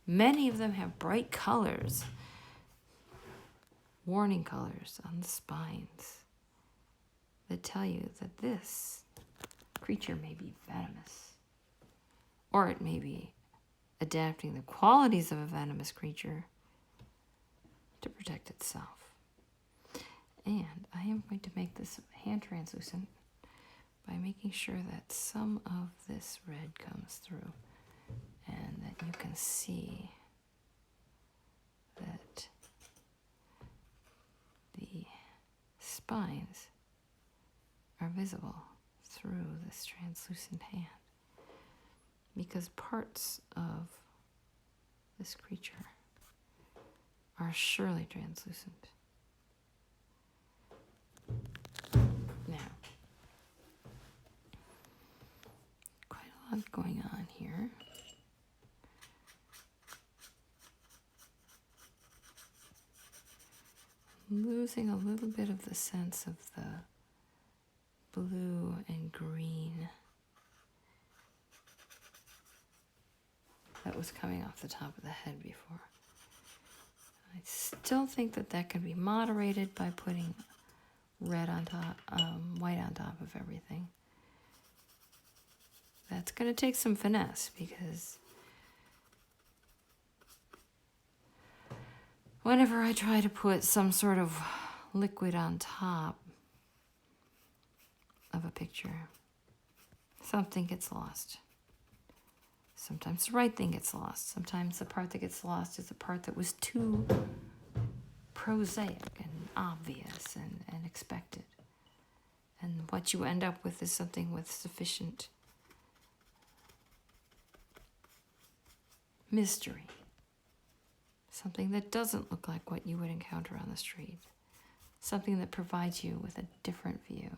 many of them have bright colors, warning colors on the spines that tell you that this creature may be venomous, or it may be adapting the qualities of a venomous creature to protect itself. And I am going to make this hand translucent by making sure that some of this red comes through and that you can see that the spines are visible through this translucent hand, because parts of this creature are surely translucent. Now, quite a lot going on here. Losing a little bit of the sense of the blue and green that was coming off the top of the head before. I still think that that can be moderated by putting red on top, white on top of everything. That's going to take some finesse because whenever I try to put some sort of liquid on top of a picture, something gets lost. Sometimes the right thing gets lost. Sometimes the part that gets lost is the part that was too prosaic and obvious and expected. And what you end up with is something with sufficient mystery. Something that doesn't look like what you would encounter on the street. Something that provides you with a different view.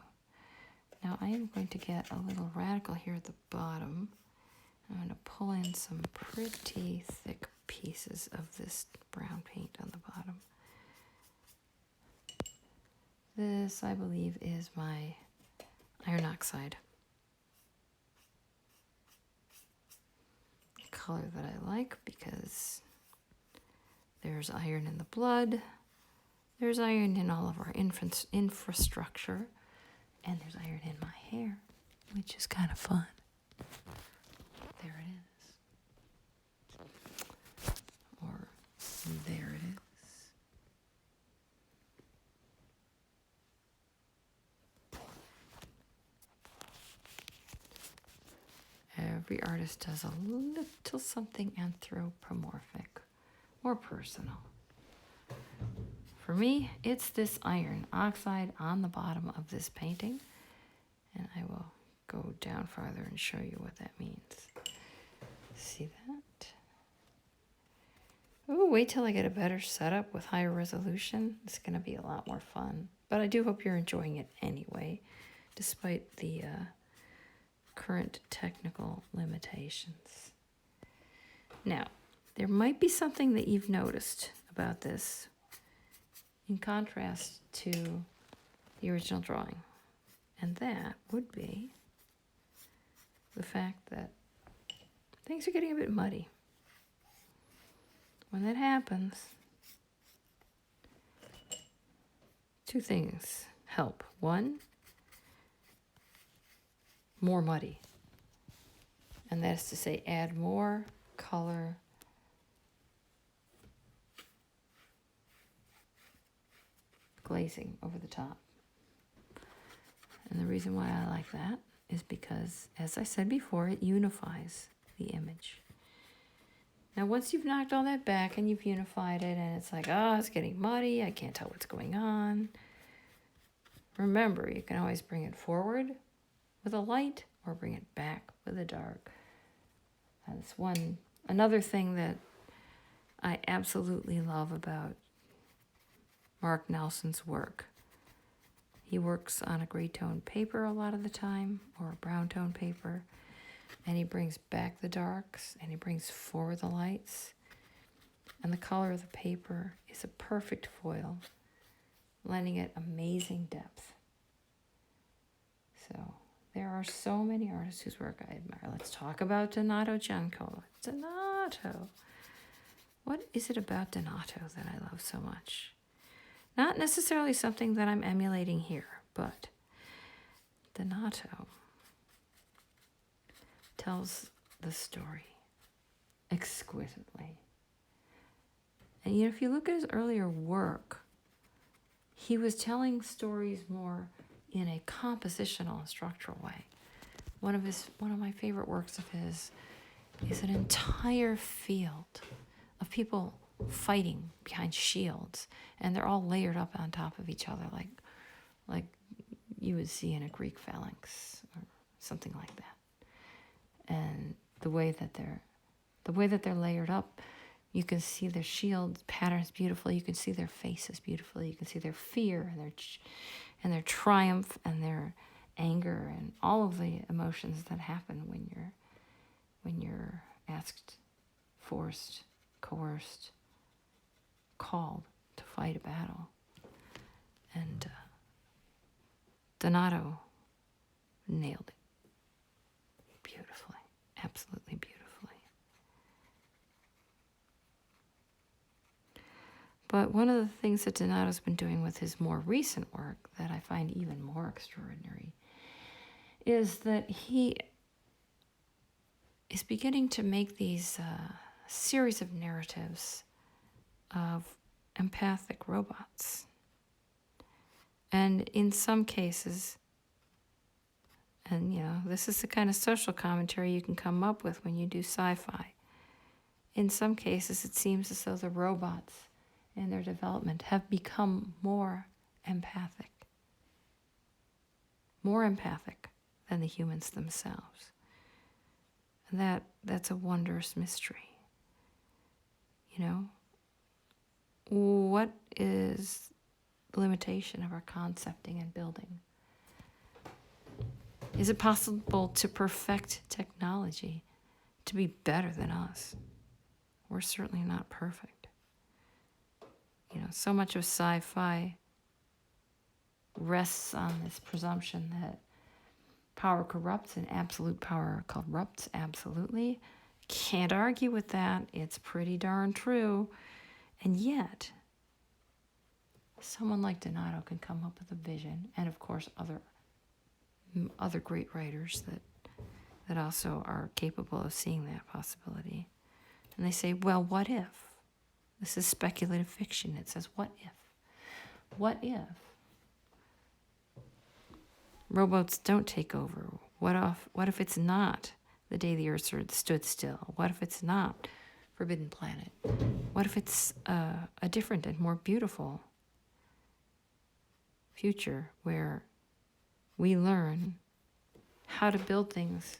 Now I am going to get a little radical here at the bottom. I'm going to pull in some pretty thick pieces of this brown paint on the bottom. This, I believe, is my iron oxide. A color that I like because there's iron in the blood, there's iron in all of our infrastructure, and there's iron in my hair, which is kind of fun. There it is. Or there it is. every artist does a little something anthropomorphic or personal. For me, it's this iron oxide on the bottom of this painting. And I will go down farther and show you what that means. See that? Oh, wait till I get a better setup with higher resolution. It's going to be a lot more fun. But I do hope you're enjoying it anyway, despite the current technical limitations. Now, there might be something that you've noticed about this in contrast to the original drawing. And that would be the fact that things are getting a bit muddy. When that happens, two things help. One, more muddy. And that is to say, add more color glazing over the top. And the reason why I like that is because, as I said before, it unifies the image. Now, once you've knocked all that back and you've unified it and it's like, oh, it's getting muddy, I can't tell what's going on. Remember, you can always bring it forward with a light or bring it back with a dark. That's another thing that I absolutely love about Mark Nelson's work. He works on a gray tone paper a lot of the time, or a brown tone paper, and he brings back the darks and he brings forward the lights. And the color of the paper is a perfect foil, lending it amazing depth. So there are so many artists whose work I admire. Let's talk about Donato Giancola. Donato. What is it about Donato that I love so much? Not necessarily something that I'm emulating here, but Donato tells the story exquisitely. And if you look at his earlier work, he was telling stories more in a compositional and structural way. One of my favorite works of his is an entire field of people fighting behind shields, and they're all layered up on top of each other like you would see in a Greek phalanx or something like that. And the way that they're layered up, you can see their shield patterns beautifully, you can see their faces beautifully, you can see their fear and their triumph and their anger and all of the emotions that happen when you're asked, forced, coerced, called to fight a battle. And Donato nailed it beautifully, absolutely beautifully. But one of the things that Donato's been doing with his more recent work that I find even more extraordinary is that he is beginning to make these series of narratives of empathic robots. And in some cases, and this is the kind of social commentary you can come up with when you do sci-fi. In some cases, it seems as though the robots in their development have become more empathic than the humans themselves. And that's a wondrous mystery. What is the limitation of our concepting and building? Is it possible to perfect technology to be better than us? We're certainly not perfect. So much of sci-fi rests on this presumption that power corrupts and absolute power corrupts absolutely. Can't argue with that. It's pretty darn true. And yet, someone like Donato can come up with a vision, and of course other great writers that also are capable of seeing that possibility. And they say, well, what if? This is speculative fiction. It says, what if? What if robots don't take over? What if it's not the day the earth stood still? What if it's not Forbidden Planet? What if it's a different and more beautiful future where we learn how to build things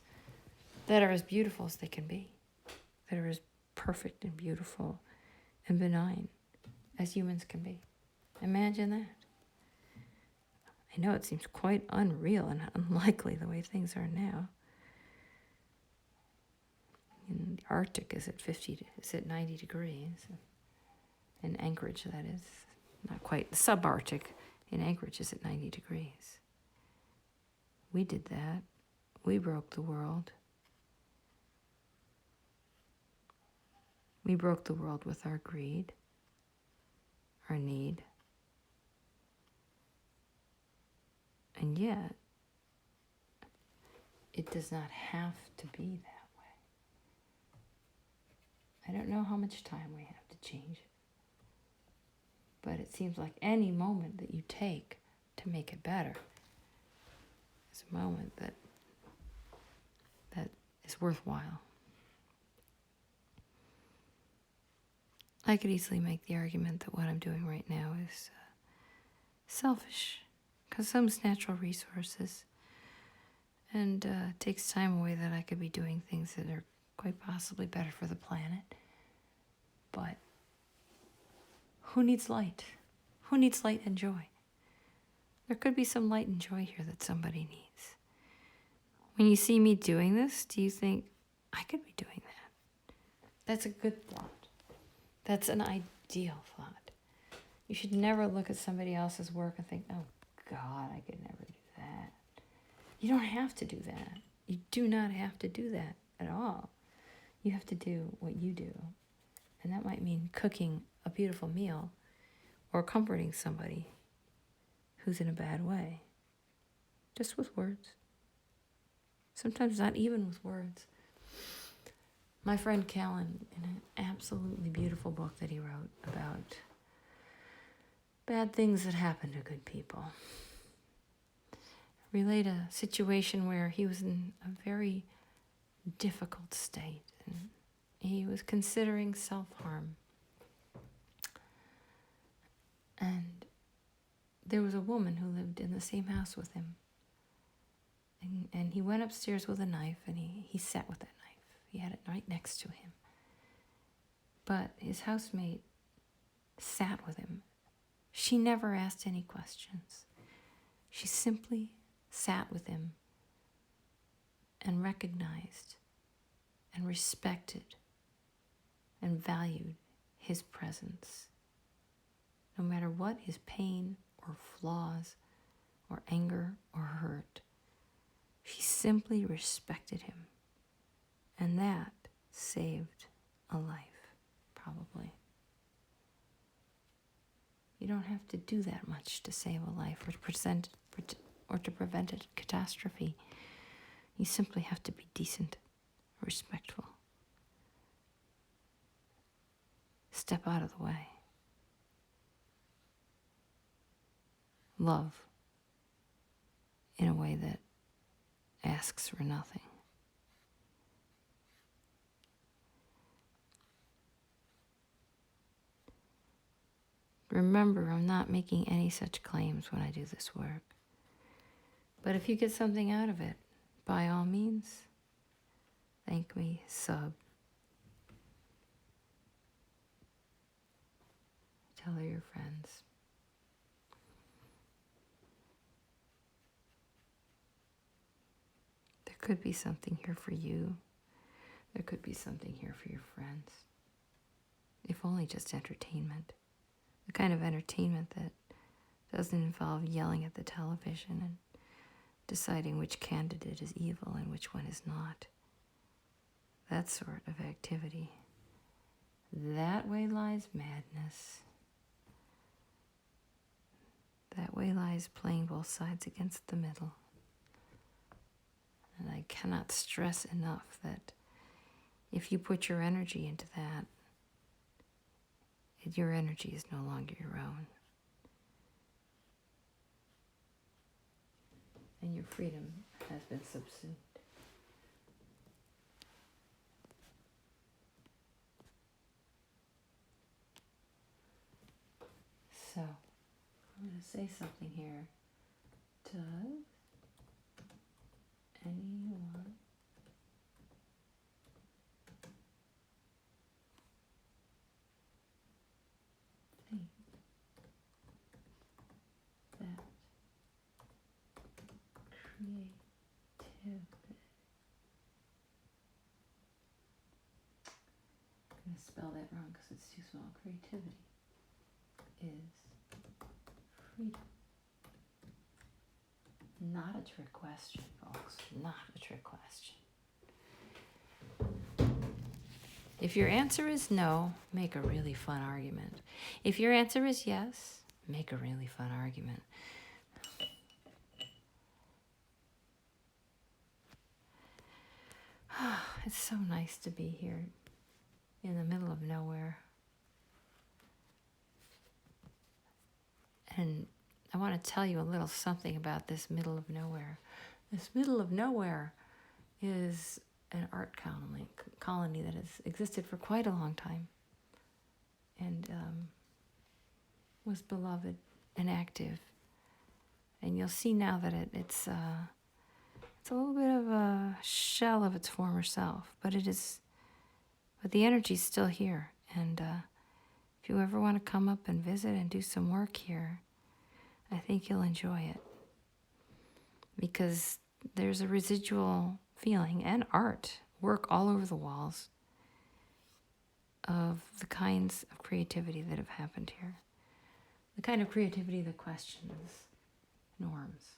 that are as beautiful as they can be, that are as perfect and beautiful and benign as humans can be? Imagine that. I know it seems quite unreal and unlikely the way things are now. In the Arctic is at 90 degrees. In Anchorage, that is. Not quite. The subarctic in Anchorage is at 90 degrees. We did that. We broke the world. We broke the world with our greed, our need. And yet, it does not have to be that way. I don't know how much time we have to change it. But it seems like any moment that you take to make it better is a moment that is worthwhile. I could easily make the argument that what I'm doing right now is selfish, consumes natural resources, and takes time away that I could be doing things that are quite possibly better for the planet. But who needs light? Who needs light and joy? There could be some light and joy here that somebody needs. When you see me doing this, do you think, I could be doing that? That's a good thought. That's an ideal thought. You should never look at somebody else's work and think, oh God, I could never do that. You don't have to do that. You do not have to do that at all. You have to do what you do. And that might mean cooking a beautiful meal or comforting somebody who's in a bad way. Just with words. Sometimes not even with words. My friend Callan, in an absolutely beautiful book that he wrote about bad things that happen to good people, relate a situation where he was in a very difficult state and he was considering self-harm. And there was a woman who lived in the same house with him. And he went upstairs with a knife and he sat with that knife. He had it right next to him. But his housemate sat with him. She never asked any questions. She simply sat with him and recognized and respected and valued his presence. No matter what his pain or flaws or anger or hurt, she simply respected him. And that saved a life, probably. You don't have to do that much to save a life or to prevent a catastrophe. You simply have to be decent, respectful. Step out of the way. Love in a way that asks for nothing. Remember, I'm not making any such claims when I do this work. But if you get something out of it, by all means, thank me, sub. Tell your friends. There could be something here for you. There could be something here for your friends. If only just entertainment. The kind of entertainment that doesn't involve yelling at the television and deciding which candidate is evil and which one is not. That sort of activity. That way lies madness. That way lies playing both sides against the middle. And I cannot stress enough that if you put your energy into that, your energy is no longer your own. And your freedom has been subsumed. So, I'm going to say something here. Does anyone think that creativity, I'm going to spell that wrong because it's too small, creativity is freedom? Not a trick question, folks. Not a trick question. If your answer is no, make a really fun argument. If your answer is yes, make a really fun argument. It's so nice to be here in the middle of nowhere. And I want to tell you a little something about this middle of nowhere. This middle of nowhere is an art colony that has existed for quite a long time and was beloved and active. And you'll see now that it's a little bit of a shell of its former self, but the energy's still here. And if you ever want to come up and visit and do some work here, I think you'll enjoy it, because there's a residual feeling and work all over the walls of the kinds of creativity that have happened here. The kind of creativity that questions norms.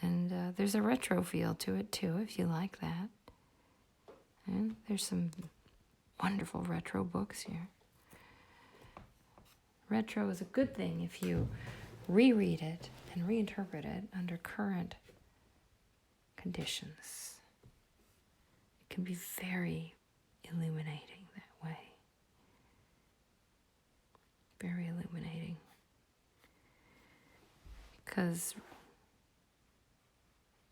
And there's a retro feel to it too, if you like that. And there's some wonderful retro books here. Retro is a good thing if you reread it and reinterpret it under current conditions. It can be very illuminating that way. Very illuminating. Because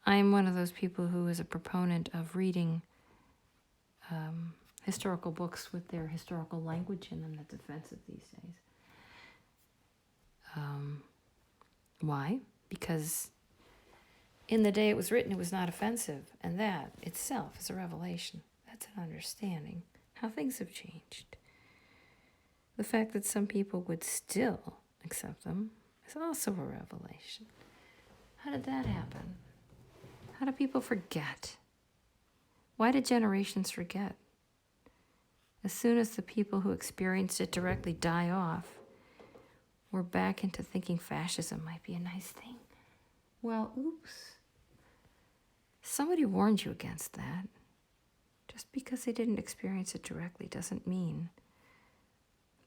I'm one of those people who is a proponent of reading historical books with their historical language in them that's offensive these days. Why? Because in the day it was written, it was not offensive, and that itself is a revelation. That's an understanding how things have changed. The fact that some people would still accept them is also a revelation. How did that happen? How do people forget? Why did generations forget? As soon as the people who experienced it directly die off, we're back into thinking fascism might be a nice thing. Well, oops. Somebody warned you against that. Just because they didn't experience it directly doesn't mean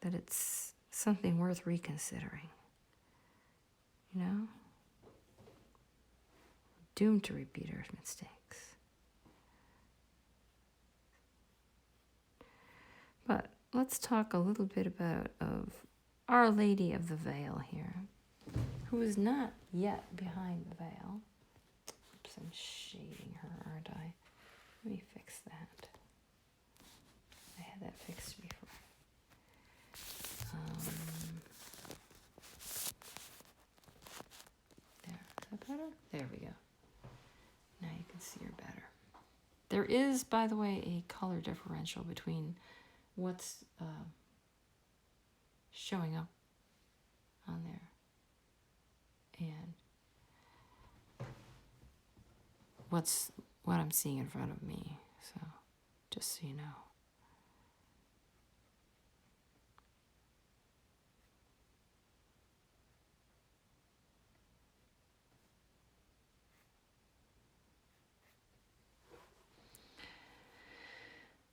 that it's something worth reconsidering. You know? Doomed to repeat our mistakes. But let's talk a little bit about Our Lady of the Veil here, who is not yet behind the veil. Oops, I'm shading her, aren't I? Let me fix that. I had that fixed before. There, is that better? There we go. Now you can see her better. There is, by the way, a color differential between what's showing up on there and what I'm seeing in front of me. So, just so you know.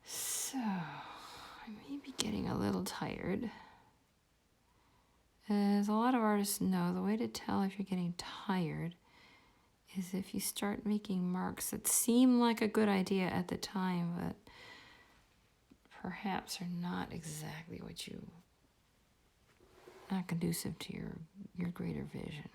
So, I may be getting a little tired. As a lot of artists know, the way to tell if you're getting tired is if you start making marks that seem like a good idea at the time, but perhaps are not exactly not conducive to your greater vision.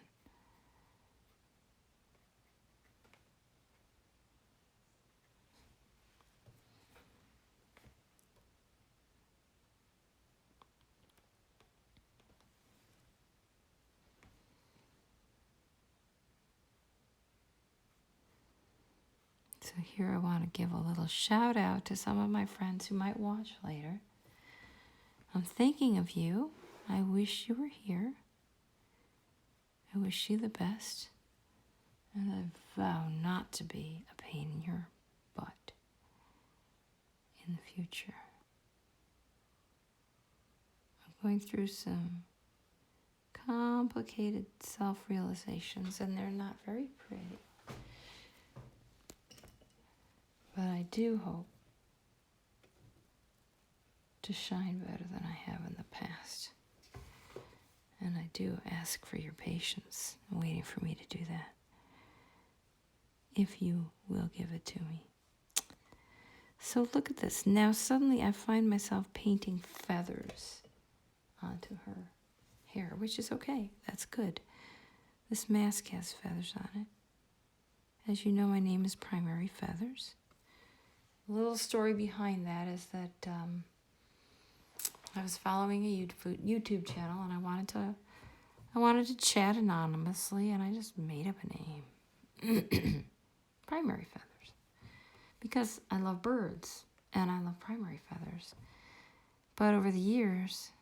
So here I want to give a little shout out to some of my friends who might watch later. I'm thinking of you. I wish you were here. I wish you the best. And I vow not to be a pain in your butt in the future. I'm going through some complicated self-realizations, and they're not very pretty. But I do hope to shine better than I have in the past. And I do ask for your patience, waiting for me to do that. If you will give it to me. So look at this. Now suddenly I find myself painting feathers onto her hair, which is okay. That's good. This mask has feathers on it. As you know, my name is Primary Feathers. A little story behind that is that I was following a YouTube channel, and I wanted to chat anonymously, and I just made up a name. Primary Feathers. Because I love birds, and I love primary feathers. But over the years,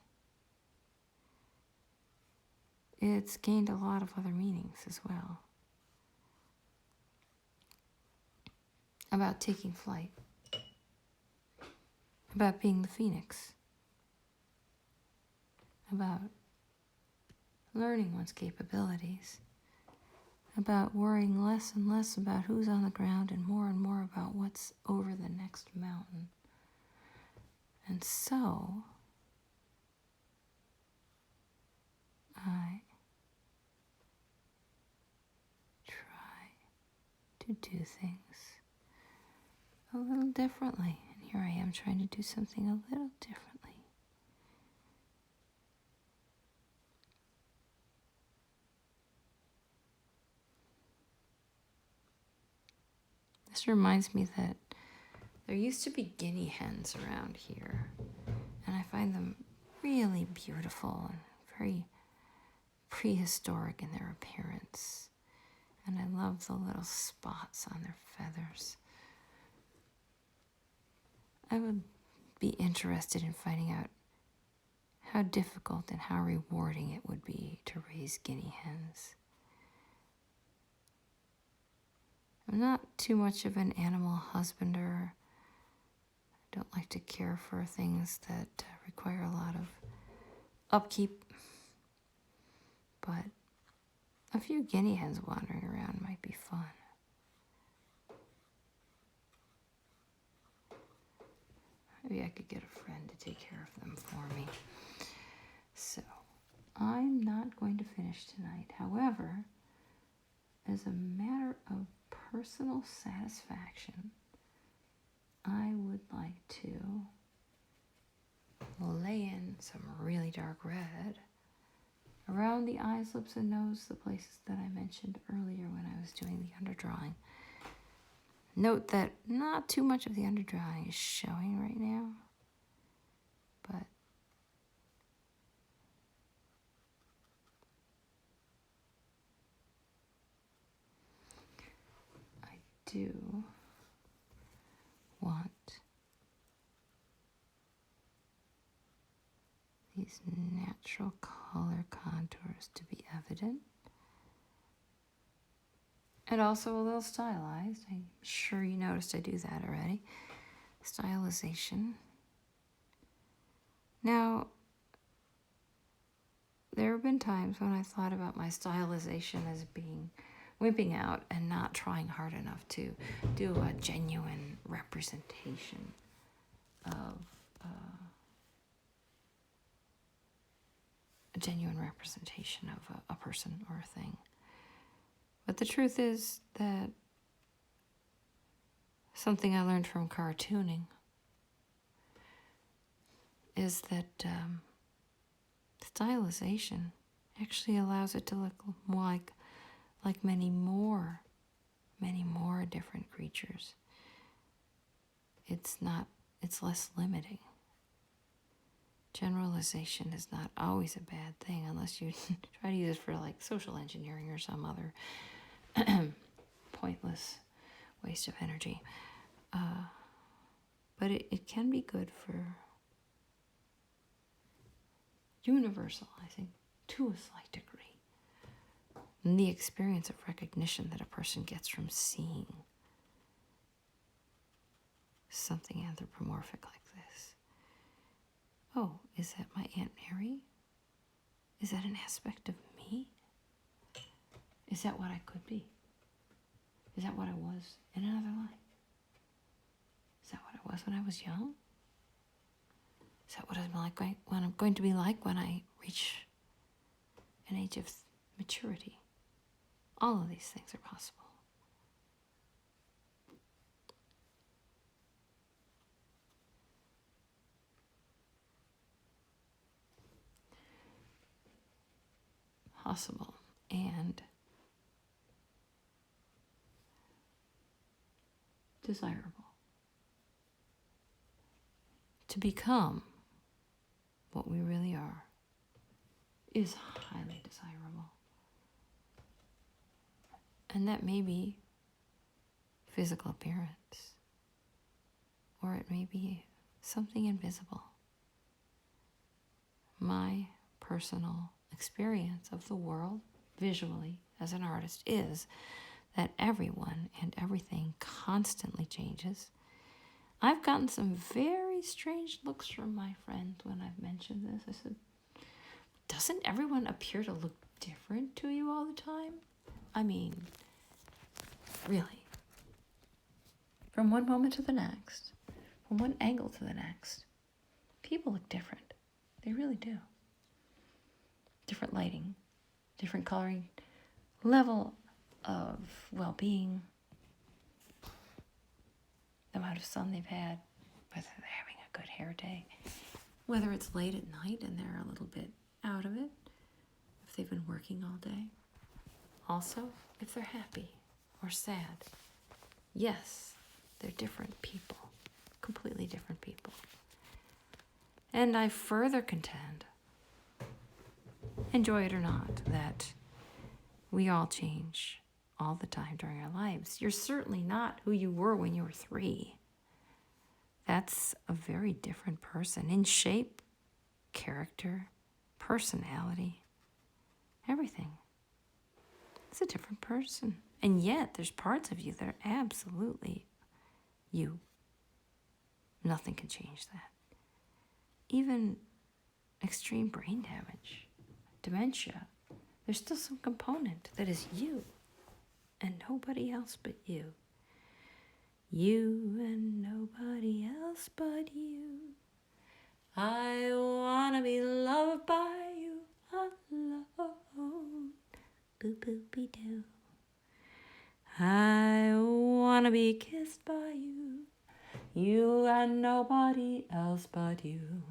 it's gained a lot of other meanings as well. About taking flight. About being the phoenix. About learning one's capabilities. About worrying less and less about who's on the ground and more about what's over the next mountain. And so, I try to do things a little differently. And here I am trying to do something a little differently. This reminds me that there used to be guinea hens around here, and I find them really beautiful and very prehistoric in their appearance. And I love the little spots on their feathers. I would be interested in finding out how difficult and how rewarding it would be to raise guinea hens. I'm not too much of an animal husbander. I don't like to care for things that require a lot of upkeep. But a few guinea hens wandering around might be fun. Maybe I could get a friend to take care of them for me. So, I'm not going to finish tonight. However, as a matter of personal satisfaction, I would like to lay in some really dark red around the eyes, lips, and nose, the places that I mentioned earlier when I was doing the underdrawing. Note that not too much of the underdrawing is showing right now, but I do want these natural color contours to be evident. And also a little stylized. I'm sure you noticed I do that already. Stylization. Now, there have been times when I thought about my stylization as being wimping out and not trying hard enough to do a genuine representation of a person or a thing. But the truth is that something I learned from cartooning is that stylization actually allows it to look more like many more different creatures. It's less limiting. Generalization is not always a bad thing unless you try to use it for like social engineering or some other pointless waste of energy. But it can be good for universalizing to a slight degree and the experience of recognition that a person gets from seeing something anthropomorphic like this. Oh, is that my Aunt Mary? Is that an aspect of me? Is that what I could be? Is that what I was in another life? Is that what I was when I was young? Is that what I'm going to be like when I reach an age of maturity? All of these things are possible. Possible and desirable. To become what we really are is highly desirable. And that may be physical appearance, or it may be something invisible. My personal experience of the world visually as an artist is that everyone and everything constantly changes. I've gotten some very strange looks from my friends when I've mentioned this. I said, doesn't everyone appear to look different to you all the time? I mean, really. From one moment to the next, from one angle to the next, people look different. They really do. Different lighting, different coloring, level of well-being, the amount of sun they've had, whether they're having a good hair day, whether it's late at night and they're a little bit out of it, if they've been working all day. Also, if they're happy or sad. Yes, they're different people, completely different people. And I further contend, enjoy it or not, that we all change all the time during our lives. You're certainly not who you were when you were 3. That's a very different person in shape, character, personality, everything. It's a different person. And yet there's parts of you that are absolutely you. Nothing can change that. Even extreme brain damage, dementia, there's still some component that is you and nobody else but you. You and nobody else but you. I wanna be loved by you alone. Boo boo be doo. I wanna be kissed by you. You and nobody else but you.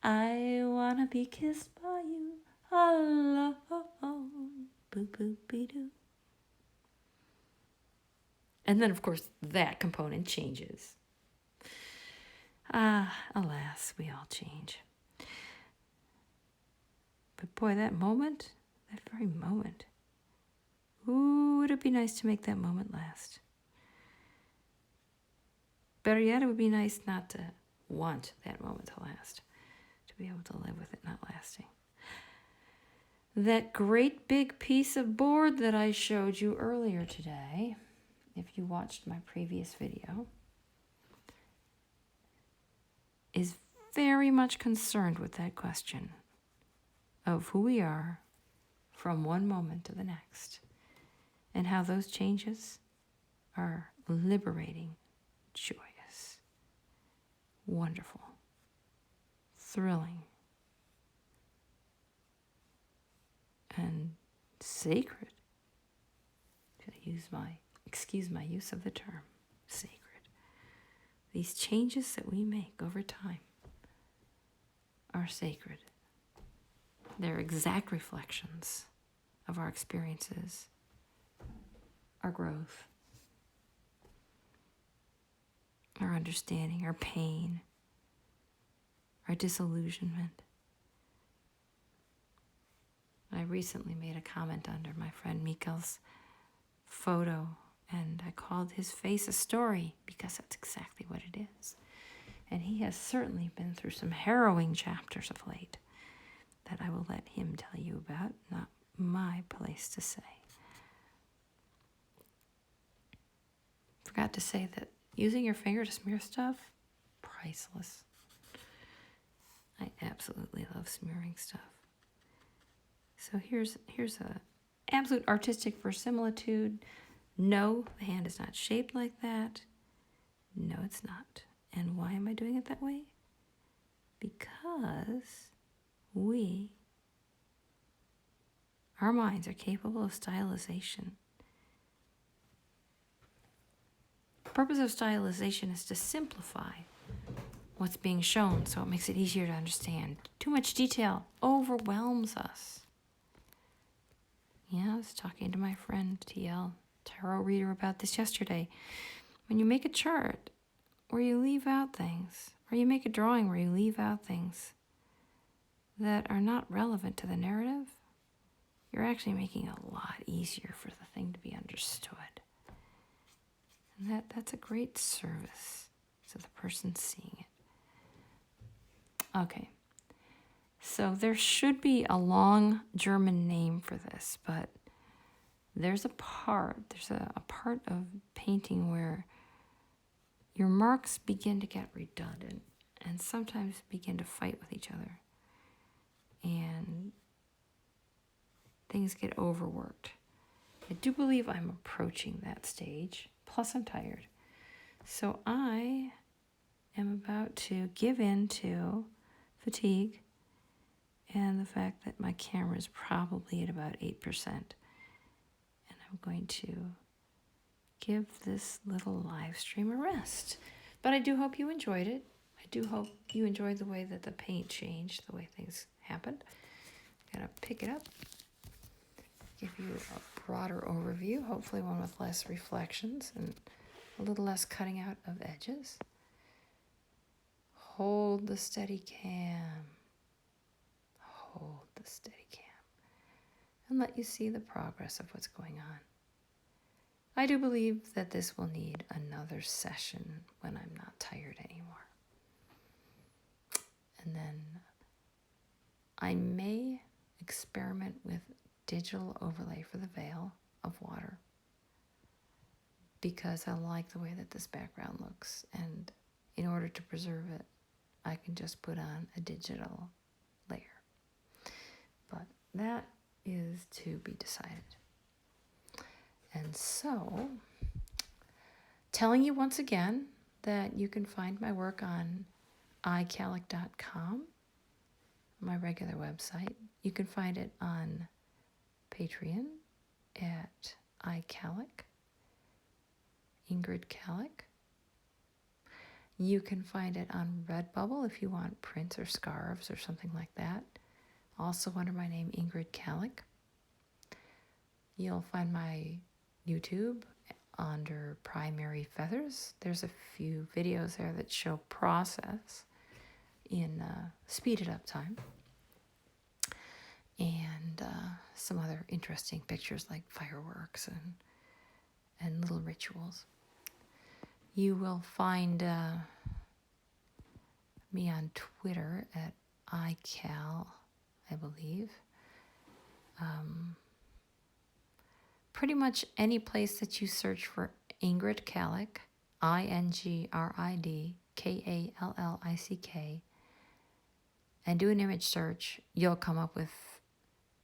I wanna be kissed by you alone. Boo boo be doo. And then, of course, that component changes. Alas, we all change. But boy, that moment, that very moment, ooh, would it be nice to make that moment last? Better yet, it would be nice not to want that moment to last, to be able to live with it not lasting. That great big piece of board that I showed you earlier today, if you watched my previous video, is very much concerned with that question of who we are from one moment to the next, and how those changes are liberating, joyous, wonderful, thrilling, and sacred. Excuse my use of the term, sacred. These changes that we make over time are sacred. They're exact reflections of our experiences, our growth, our understanding, our pain, our disillusionment. I recently made a comment under my friend Mikael's photo And I called his face a story because that's exactly what it is. And he has certainly been through some harrowing chapters of late that I will let him tell you about, not my place to say. Forgot to say that using your finger to smear stuff, priceless. I absolutely love smearing stuff. So here's a absolute artistic verisimilitude. No, the hand is not shaped like that. No, it's not. And why am I doing it that way? Because our minds are capable of stylization. The purpose of stylization is to simplify what's being shown so it makes it easier to understand. Too much detail overwhelms us. Yeah, I was talking to my friend TL, tarot reader, about this yesterday. When you make a chart where you leave out things, or you make a drawing where you leave out things that are not relevant to the narrative, you're actually making it a lot easier for the thing to be understood. And that's a great service to the person seeing it. Okay, so there should be a long German name for this, but there's a part of painting where your marks begin to get redundant and sometimes begin to fight with each other. And things get overworked. I do believe I'm approaching that stage, plus I'm tired. So I am about to give in to fatigue and the fact that my camera is probably at about 8%. And I'm going to give this little live stream a rest. But I do hope you enjoyed it. I do hope you enjoyed the way that the paint changed, the way things happened. I'm going to pick it up, give you a broader overview, hopefully one with less reflections and a little less cutting out of edges. Hold the steady cam. Hold the steady cam. And let you see the progress of what's going on. I do believe that this will need another session when I'm not tired anymore. And then I may experiment with digital overlay for the veil of water because I like the way that this background looks, and in order to preserve it, I can just put on a digital layer. But that is to be decided. And so, telling you once again that you can find my work on iCalic.com, my regular website. You can find it on Patreon at iCalic, Ingrid Calic. You can find it on Redbubble if you want prints or scarves or something like that. Also under my name, Ingrid Calic. You'll find my YouTube under Primary Feathers. There's a few videos there that show process in speeded up time. And some other interesting pictures like fireworks and little rituals. You will find me on Twitter at iCal, I believe. Pretty much any place that you search for Ingrid Calic, INGRIDKALLICK, and do an image search, you'll come up with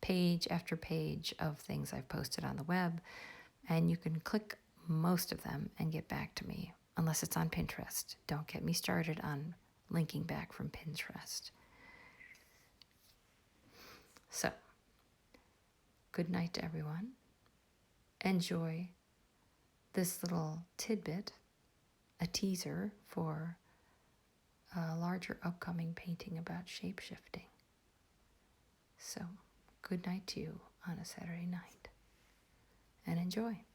page after page of things I've posted on the web, and you can click most of them and get back to me, unless it's on Pinterest. Don't get me started on linking back from Pinterest. So, good night to everyone. Enjoy this little tidbit, a teaser for a larger upcoming painting about shape-shifting. So, good night to you on a Saturday night, and enjoy.